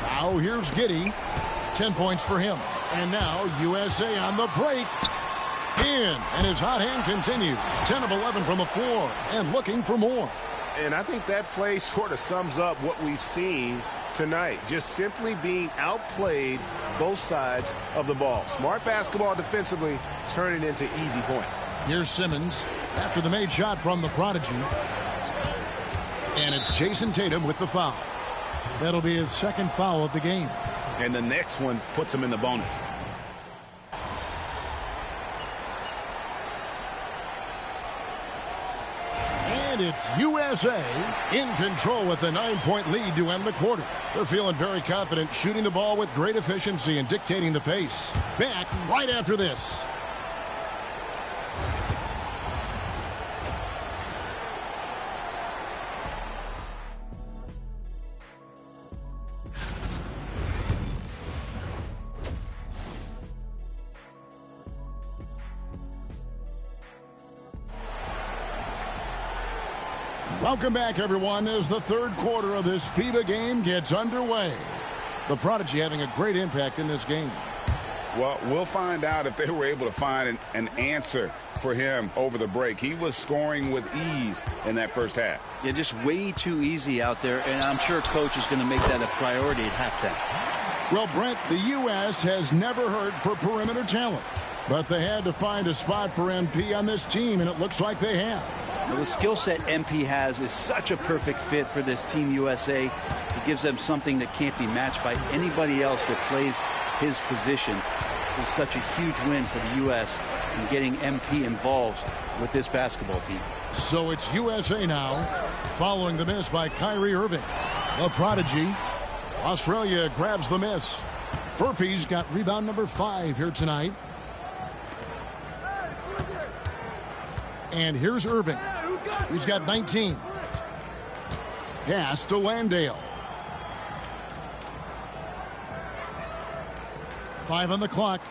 Now here's Giddey. 10 points for him. And now USA on the break. In, and his hot hand continues. 10 of 11 from the floor and looking for more. And I think that play sort of sums up what we've seen tonight. Just simply being outplayed both sides of the ball. Smart basketball defensively, turning into easy points. Here's Simmons after the made shot from the Prodigy. And it's Jason Tatum with the foul. That'll be his second foul of the game. And the next one puts him in the bonus. And it's USA in control with a 9-point lead to end the quarter. They're feeling very confident, shooting the ball with great efficiency and dictating the pace. Back right after this. Welcome back, everyone, as the third quarter of this FIBA game gets underway. The Prodigy having a great impact in this game. Well, we'll find out if they were able to find an answer for him over the break. He was scoring with ease in that first half. Yeah, just way too easy out there, and I'm sure Coach is going to make that a priority at halftime. Well, Brent, the U.S. has never hurt for perimeter talent, but they had to find a spot for MP on this team, and it looks like they have. Well, the skill set MP has is such a perfect fit for this Team USA. It gives them something that can't be matched by anybody else that plays his position. This is such a huge win for the U.S. in getting MP involved with this basketball team. So it's USA now, following the miss by Kyrie Irving. The Prodigy. Australia grabs the miss. Furphy's got rebound number 5 here tonight. And here's Irving. He's got 19. Pass to Landale. 5 on the clock.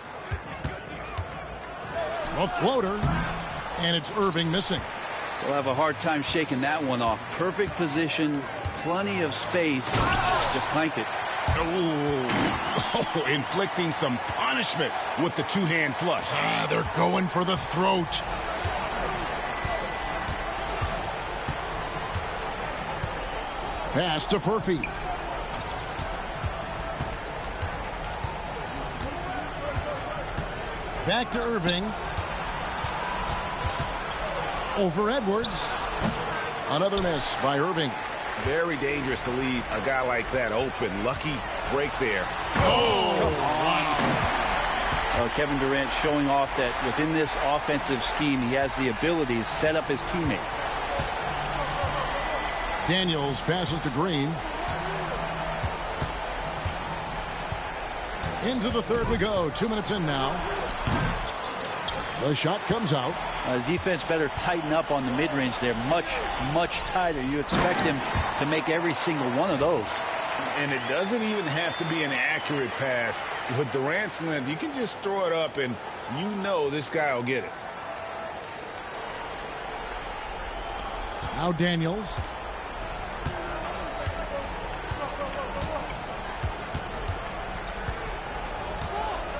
A floater. And it's Irving missing. We'll have a hard time shaking that one off. Perfect position, plenty of space. Just clanked it. Oh, inflicting some punishment with the two-hand flush. They're going for the throat. Pass to Furphy. Back to Irving. Over Edwards. Another miss by Irving. Very dangerous to leave a guy like that open. Lucky break there. Oh, come on. Kevin Durant showing off that within this offensive scheme, he has the ability to set up his teammates. Daniels passes to Green. Into the third we go. 2 minutes in now. The shot comes out. The defense better tighten up on the mid-range there. Much, much tighter. You expect him to make every single one of those. And it doesn't even have to be an accurate pass. With Durant's length, you can just throw it up and you know this guy will get it. Now Daniels.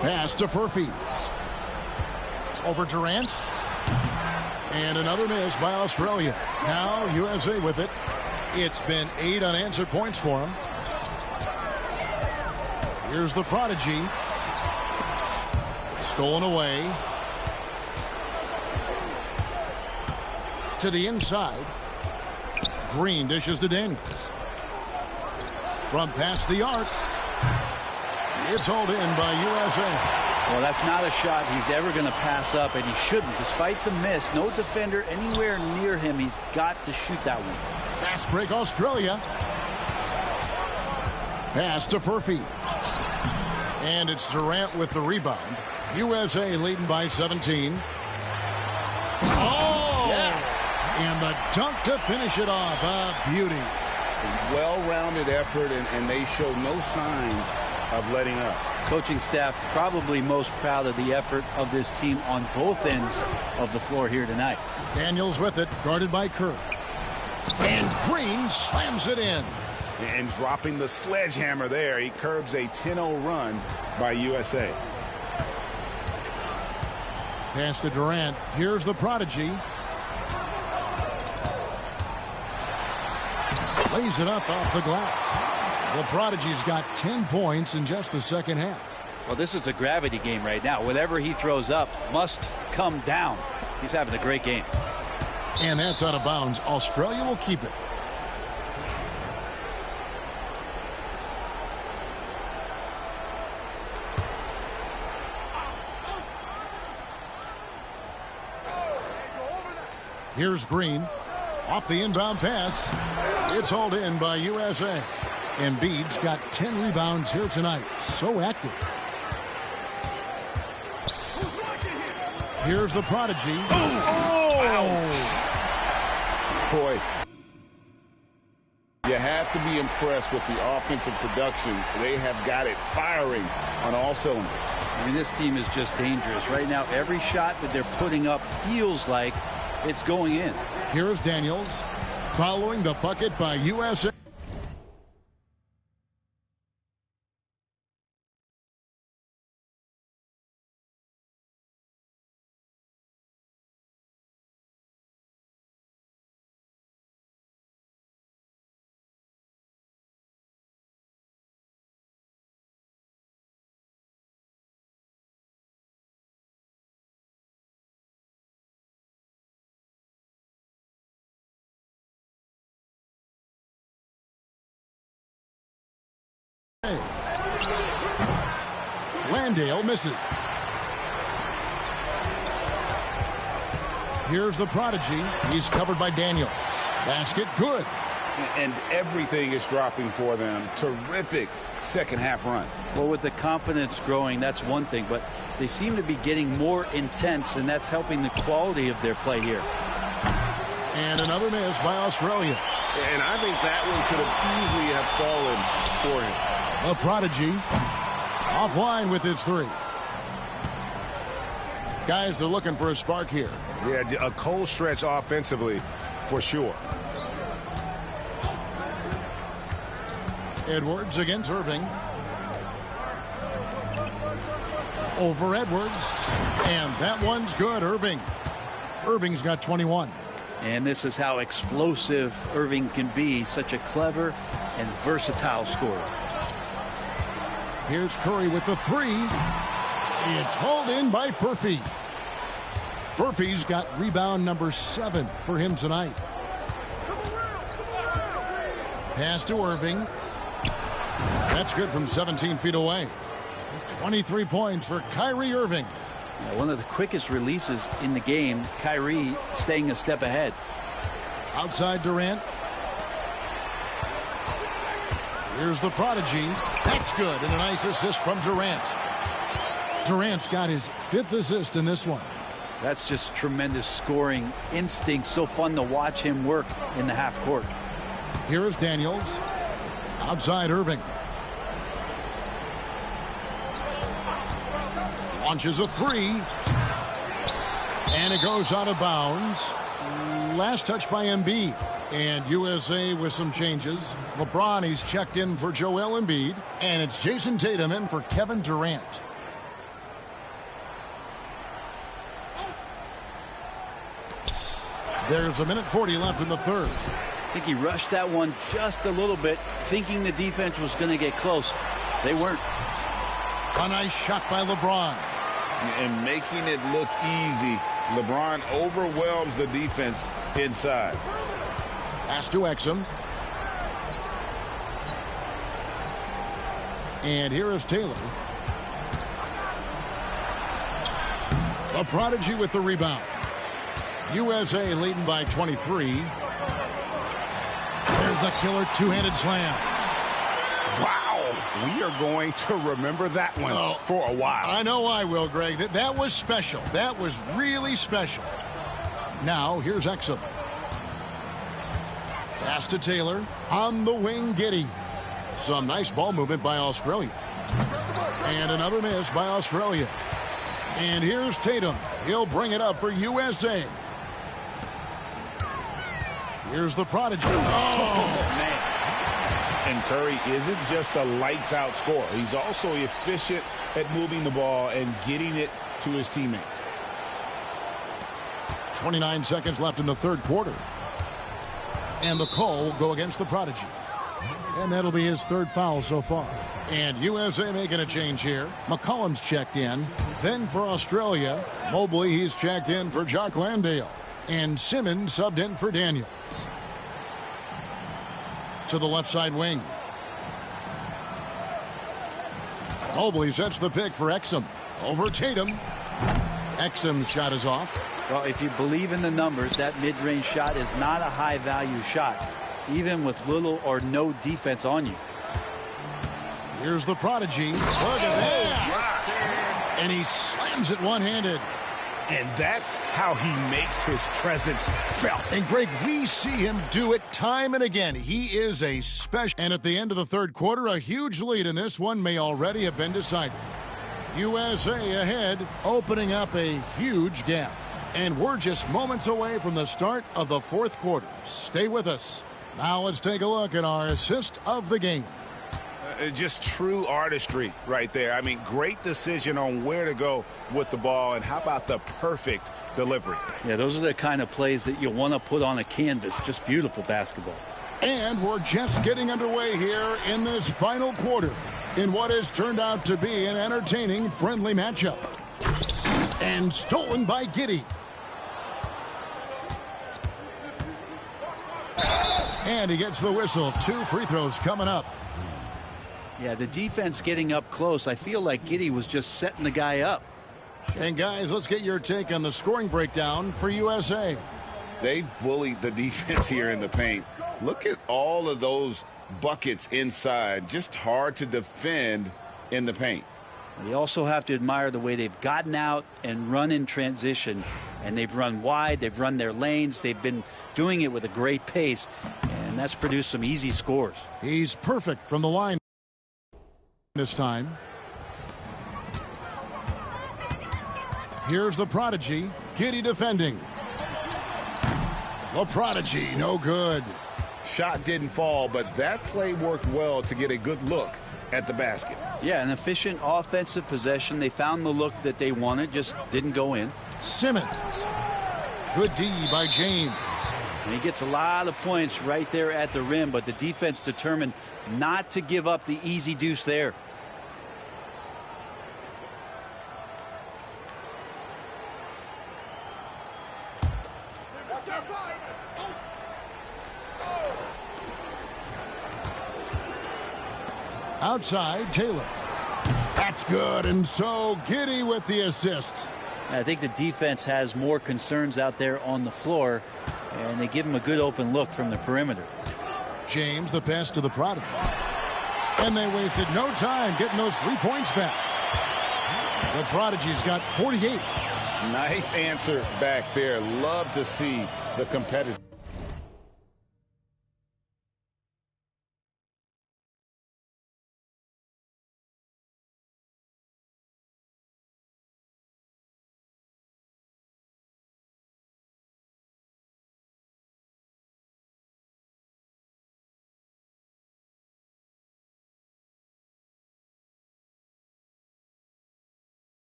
Pass to Furphy. Over Durant. And another miss by Australia. Now USA with it. It's been 8 unanswered points for him. Here's the Prodigy. Stolen away. To the inside. Green dishes to Daniels. From past the arc. It's hauled in by USA. Well, that's not a shot he's ever going to pass up, and he shouldn't. Despite the miss, no defender anywhere near him. He's got to shoot that one. Fast break Australia. Pass to Furphy. And it's Durant with the rebound. USA leading by 17. Oh! Yeah. And the dunk to finish it off. A beauty. A well-rounded effort, and they show no signs of letting up. Coaching staff probably most proud of the effort of this team on both ends of the floor here tonight. Daniels with it, guarded by Kerr. And Green slams it in. And dropping the sledgehammer there, he curbs a 10-0 run by USA. Pass to Durant. Here's the Prodigy. Lays it up off the glass. The Prodigy's got 10 points in just the second half. Well, this is a gravity game right now. Whatever he throws up must come down. He's having a great game. And that's out of bounds. Australia will keep it. Here's Green. Off the inbound pass. It's hauled in by USA. Embiid's got 10 rebounds here tonight. So active. Here's the Prodigy. Oh! Wow. Boy, you have to be impressed with the offensive production. They have got it firing on all cylinders. I mean, this team is just dangerous. Right now, every shot that they're putting up feels like it's going in. Here's Daniels. following the bucket by USA. Landale misses. Here's the prodigy. He's covered by Daniels. Basket good. And everything is dropping for them. Terrific second half run. Well, with the confidence growing, that's one thing, but they seem to be getting more intense, and that's helping the quality of their play here. And another miss by Australia. And I think that one could have easily have fallen for him. A prodigy offline with his three. Guys are looking for a spark here. Yeah, a cold stretch offensively for sure. Edwards against Irving. Over Edwards. And that one's good, Irving. Irving's got 21. And this is how explosive Irving can be. Such a clever and versatile scorer. Here's Curry with the three. It's hauled in by Furphy. Furphy's got rebound number 7 for him tonight. Pass to Irving. That's good from 17 feet away. 23 points for Kyrie Irving. Yeah, one of the quickest releases in the game. Kyrie staying a step ahead. Outside Durant. Here's the prodigy. That's good. And a nice assist from Durant. Durant's got his 5th assist in this one. That's just tremendous scoring instinct. So fun to watch him work in the half court. Here is Daniels. Outside Irving. Launches a three. And it goes out of bounds. Last touch by Embiid. And USA with some changes. LeBron, he's checked in for Joel Embiid. And it's Jason Tatum in for Kevin Durant. There's 1:40 left in the third. I think he rushed that one just a little bit, thinking the defense was going to get close. They weren't. A nice shot by LeBron. And making it look easy. LeBron overwhelms the defense inside. Pass to Exum. And here is Taylor. A prodigy with the rebound. USA leading by 23. There's the killer two-handed slam. Wow. We are going to remember that one for a while. I know I will, Greg. That was special. That was really special. Now, here's Exum. Pass to Taylor. On the wing, Giddey. Some nice ball movement by Australia. And another miss by Australia. And here's Tatum. He'll bring it up for USA. Here's the prodigy. Oh, man. And Curry isn't just a lights-out scorer. He's also efficient at moving the ball and getting it to his teammates. 29 seconds left in the third quarter. And the call will go against the prodigy. And that'll be his 3rd foul so far. And USA making a change here. McCollum's checked in. Then for Australia, Mobley, he's checked in for Jock Landale. And Simmons subbed in for Daniels. To the left side wing. Mobley sets the pick for Exum. Over Tatum. Exum's shot is off. Well, if you believe in the numbers, that mid-range shot is not a high-value shot, even with little or no defense on you. Here's the prodigy. Look at that. And he slams it one-handed. And that's how he makes his presence felt. And, Greg, we see him do it time and again. He is a special. And at the end of the third quarter, a huge lead in this one may already have been decided. USA ahead, opening up a huge gap. And we're just moments away from the start of the fourth quarter. Stay with us. Now let's take a look at our assist of the game. Just true artistry right there. I mean, great decision on where to go with the ball, and how about the perfect delivery? Yeah, those are the kind of plays that you want to put on a canvas. Just beautiful basketball. And we're just getting underway here in this final quarter in what has turned out to be an entertaining, friendly matchup. And stolen by Giddey. And he gets the whistle. 2 free throws coming up. Yeah, the defense getting up close. I feel like Giddey was just setting the guy up. And guys, let's get your take on the scoring breakdown for USA. They bullied the defense here in the paint. Look at all of those buckets inside. Just hard to defend in the paint. You also have to admire the way they've gotten out and run in transition. And they've run wide. They've run their lanes. They've been doing it with a great pace. And that's produced some easy scores. He's perfect from the line this time. Here's the prodigy, Giddey defending. The prodigy, no good. Shot didn't fall, but that play worked well to get a good look at the basket. Yeah, an efficient offensive possession. They found the look that they wanted, just didn't go in. Simmons. Good D by James. And he gets a lot of points right there at the rim, but the defense determined not to give up the easy deuce there. Outside, Taylor. That's good, and so Giddey with the assist. I think the defense has more concerns out there on the floor, and they give him a good open look from the perimeter. James, the pass to the prodigy. And they wasted no time getting those 3 points back. The prodigy's got 48. Nice answer back there. Love to see the competitive.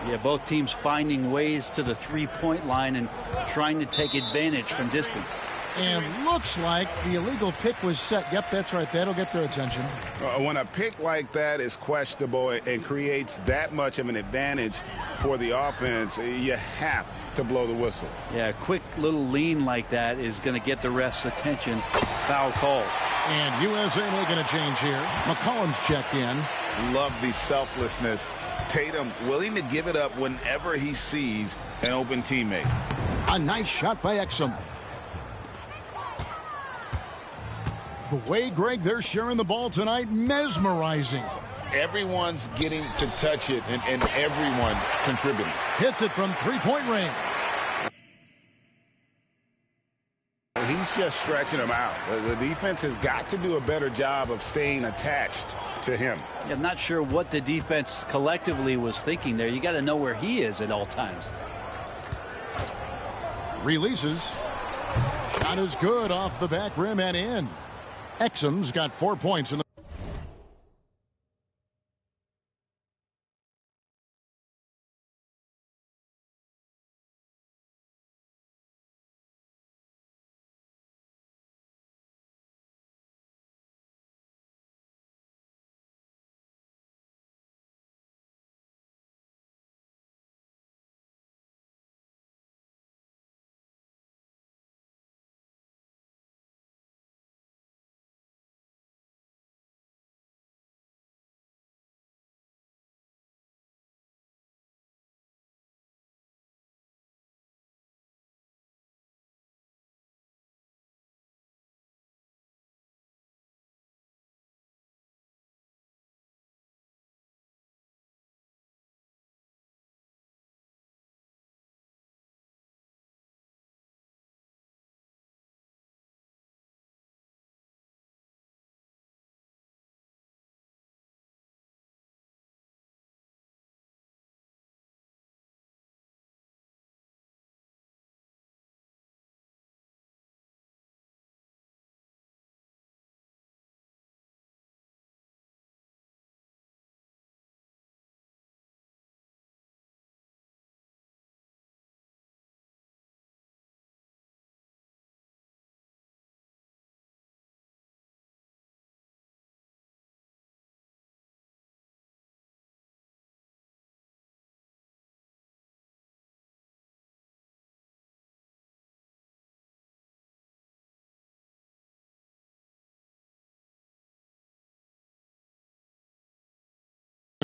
Yeah, both teams finding ways to the three-point line and trying to take advantage from distance. And looks like the illegal pick was set. Yep, that's right. That'll get their attention. When a pick like that is questionable and creates that much of an advantage for the offense, you have to blow the whistle. Yeah, a quick little lean like that is going to get the ref's attention. Foul call. And USA making a change here. McCollum's checked in. Love the selflessness. Tatum willing to give it up whenever he sees an open teammate. A nice shot by Exum. The way, Greg, they're sharing the ball tonight, mesmerizing. Everyone's getting to touch it, and everyone's contributing. Hits it from three-point range. He's just stretching them out. The defense has got to do a better job of staying attached to him. Yeah, I'm not sure what the defense collectively was thinking there. You got to know where he is at all times. Releases. Shot is good off the back rim and in. Exum's got 4 points in the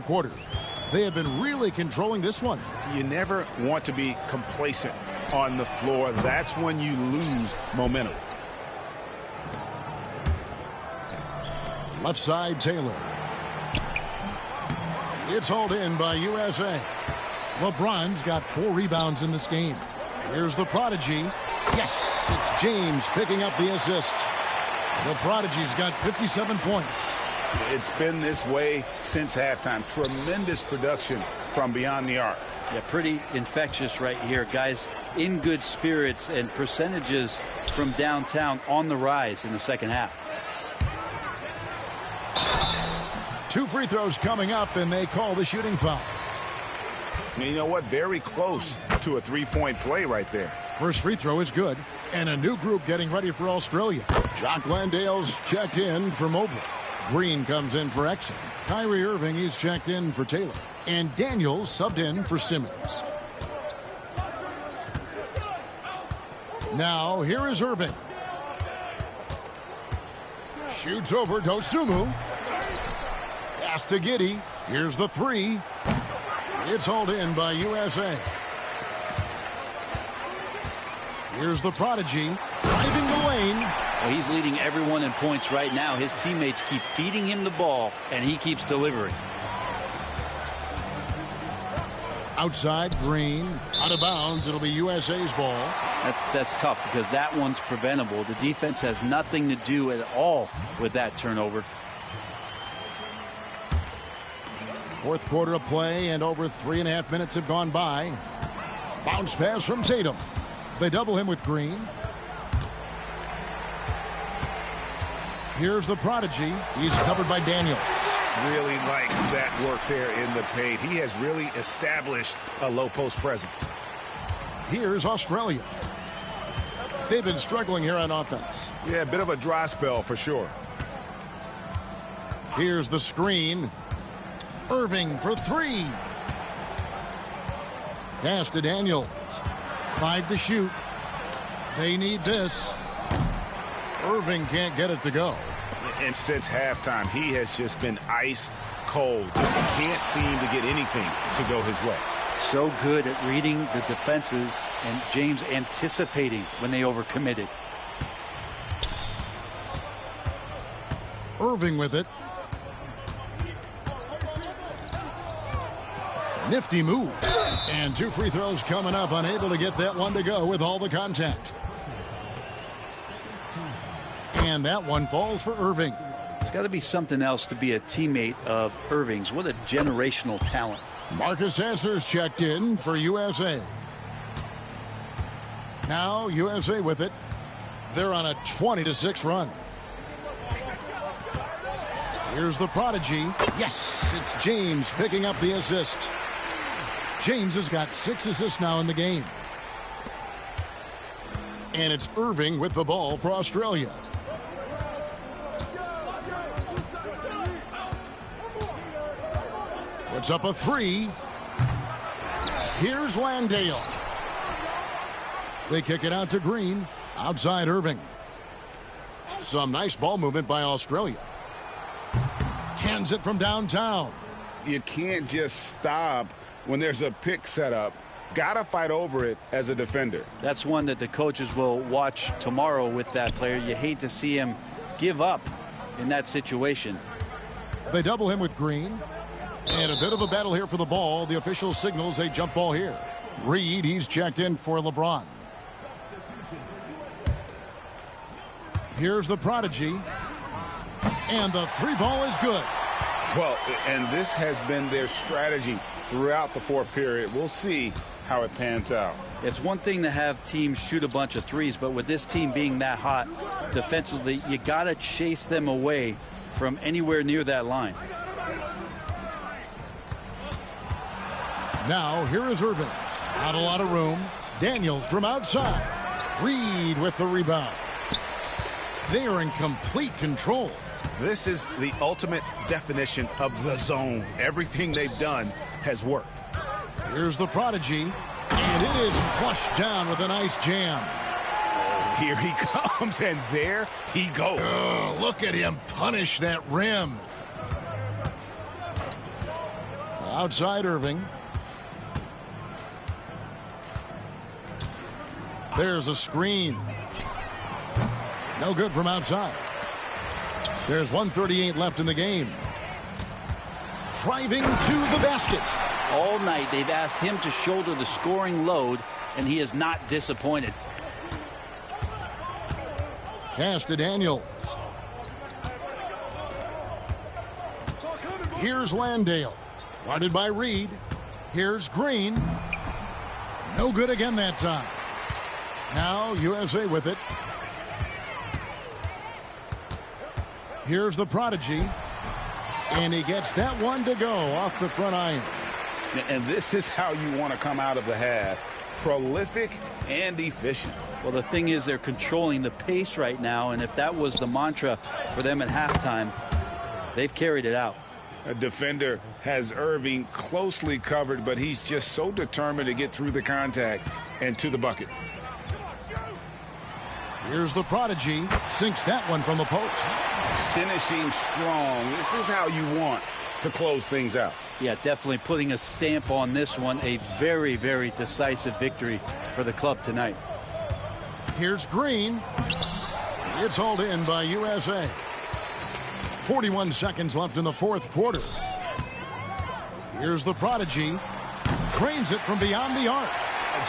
quarter. They have been really controlling this one. You never want to be complacent on the floor. That's when you lose momentum. Left side, Taylor. It's hauled in by USA. LeBron's got 4 rebounds in this game. Here's the prodigy. Yes, it's James picking up the assist. The prodigy's got 57 points. It's been this way since halftime. Tremendous production from beyond the arc. Yeah, pretty infectious right here. Guys in good spirits, and percentages from downtown on the rise in the second half. 2 free throws coming up, and they call the shooting foul. And you know what? Very close to a 3-point play right there. First free throw is good, and a new group getting ready for Australia. Jock Landale's checked in for Mobley. Green comes in for Exum. Kyrie Irving, he's checked in for Taylor. And Daniels subbed in for Simmons. Now, here is Irving. Shoots over Dosunmu. Pass to Giddey. Here's the 3. It's hauled in by USA. Here's the prodigy, driving the lane. Well, he's leading everyone in points right now. His teammates keep feeding him the ball, and he keeps delivering. Outside, Green. Out of bounds. It'll be USA's ball. That's tough because that one's preventable. The defense has nothing to do at all with that turnover. Fourth quarter of play, and over 3.5 minutes have gone by. Bounce pass from Tatum. They double him with Green. Here's the prodigy. He's covered by Daniels. Really like that work there in the paint. He has really established a low post presence. Here's Australia. They've been struggling here on offense. Yeah, a bit of a dry spell for sure. Here's the screen. Irving for 3. Pass to Daniels. 5 to shoot. They need this. Irving can't get it to go. And since halftime, he has just been ice cold. Just can't seem to get anything to go his way. So good at reading the defenses, and James anticipating when they overcommitted. Irving with it. Nifty move. And 2 free throws coming up, unable to get that one to go with all the contact. And that one falls for Irving. It's got to be something else to be a teammate of Irving's. What a generational talent. Marcus Sasser's checked in for USA. Now USA with it. They're on a 20-6 run. Here's the prodigy. Yes, it's James picking up the assist. James has got 6 assists now in the game. And it's Irving with the ball for Australia. Puts up a 3. Here's Landale. They kick it out to Green. Outside Irving. Some nice ball movement by Australia. Cans it from downtown. You can't just stop when there's a pick set up. Gotta fight over it as a defender. That's one that the coaches will watch tomorrow with that player. You hate to see him give up in that situation. They double him with Green. And a bit of a battle here for the ball. The official signals a jump ball here. Reed, he's checked in for LeBron. Here's the prodigy. And the 3 ball is good. Well, and this has been their strategy throughout the fourth period. We'll see how it pans out. It's one thing to have teams shoot a bunch of threes, but with this team being that hot defensively, you got to chase them away from anywhere near that line. Now, here is Irving. Not a lot of room. Daniels from outside. Reed with the rebound. They are in complete control. This is the ultimate definition of the zone. Everything they've done has worked. Here's the prodigy. And it is flushed down with a nice jam. Here he comes, and there he goes. Oh, look at him punish that rim. Outside Irving. There's a screen. No good from outside. There's 1:38 left in the game. Driving to the basket. All night they've asked him to shoulder the scoring load, and he is not disappointed. Pass to Daniels. Here's Landale. Guarded by Reed. Here's Green. No good again that time. Now USA with it. Here's the prodigy. And he gets that one to go off the front iron. And this is how you want to come out of the half. Prolific and efficient. Well, the thing is they're controlling the pace right now, and if that was the mantra for them at halftime, they've carried it out. A defender has Irving closely covered, but he's just so determined to get through the contact and to the bucket. Here's the prodigy. Sinks that one from the post. Finishing strong. This is how you want to close things out. Yeah, definitely putting a stamp on this one. A very, very decisive victory for the club tonight. Here's Green. It's hauled in by USA. 41 seconds left in the fourth quarter. Here's the prodigy. Trains it from beyond the arc.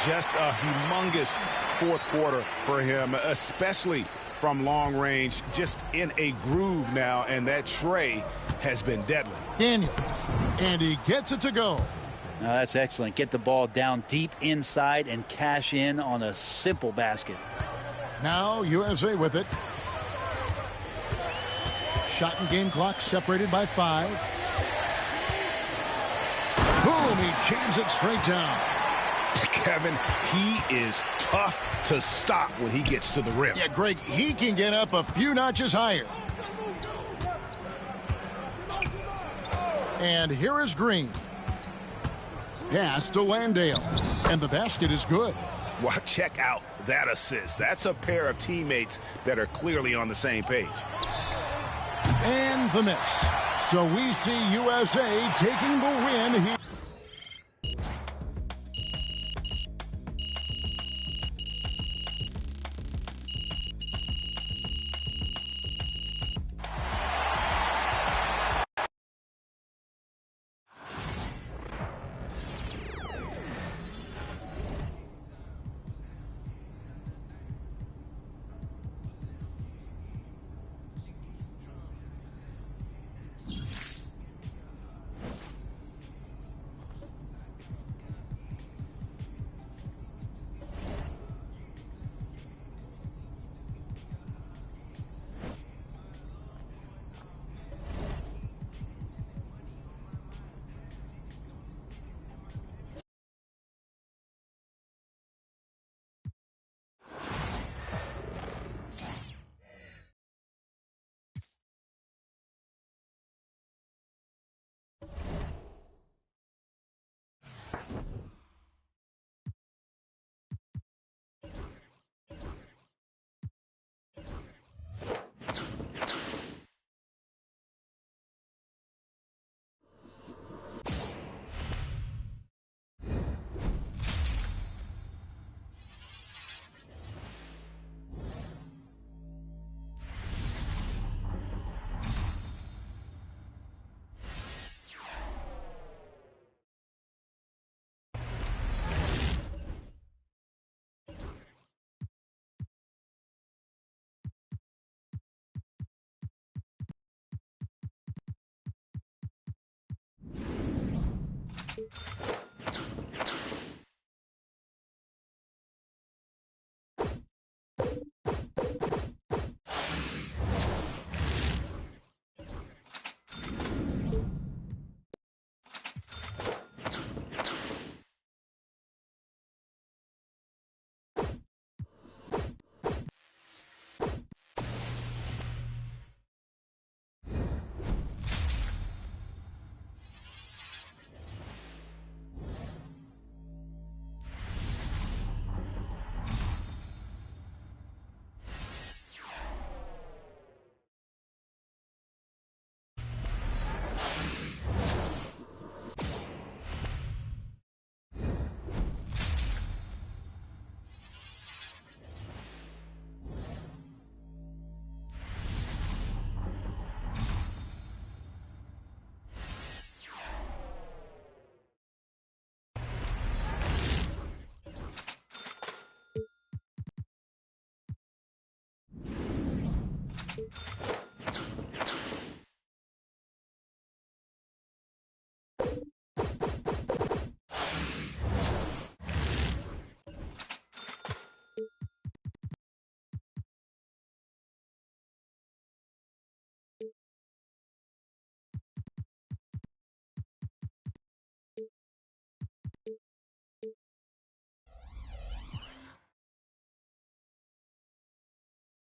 Just a humongous fourth quarter for him, especially from long range. Just in a groove now, and that tray has been deadly. Daniels, and he gets it to go. Now that's excellent. Get the ball down deep inside and cash in on a simple basket. Now USA with it. Shot and game clock separated by 5. Boom, he jams it straight down. Kevin, he is tough to stop when he gets to the rim. Yeah, Greg, he can get up a few notches higher. And here is Green. Pass to Landale. And the basket is good. Well, check out that assist. That's a pair of teammates that are clearly on the same page. And the miss. So we see USA taking the win here.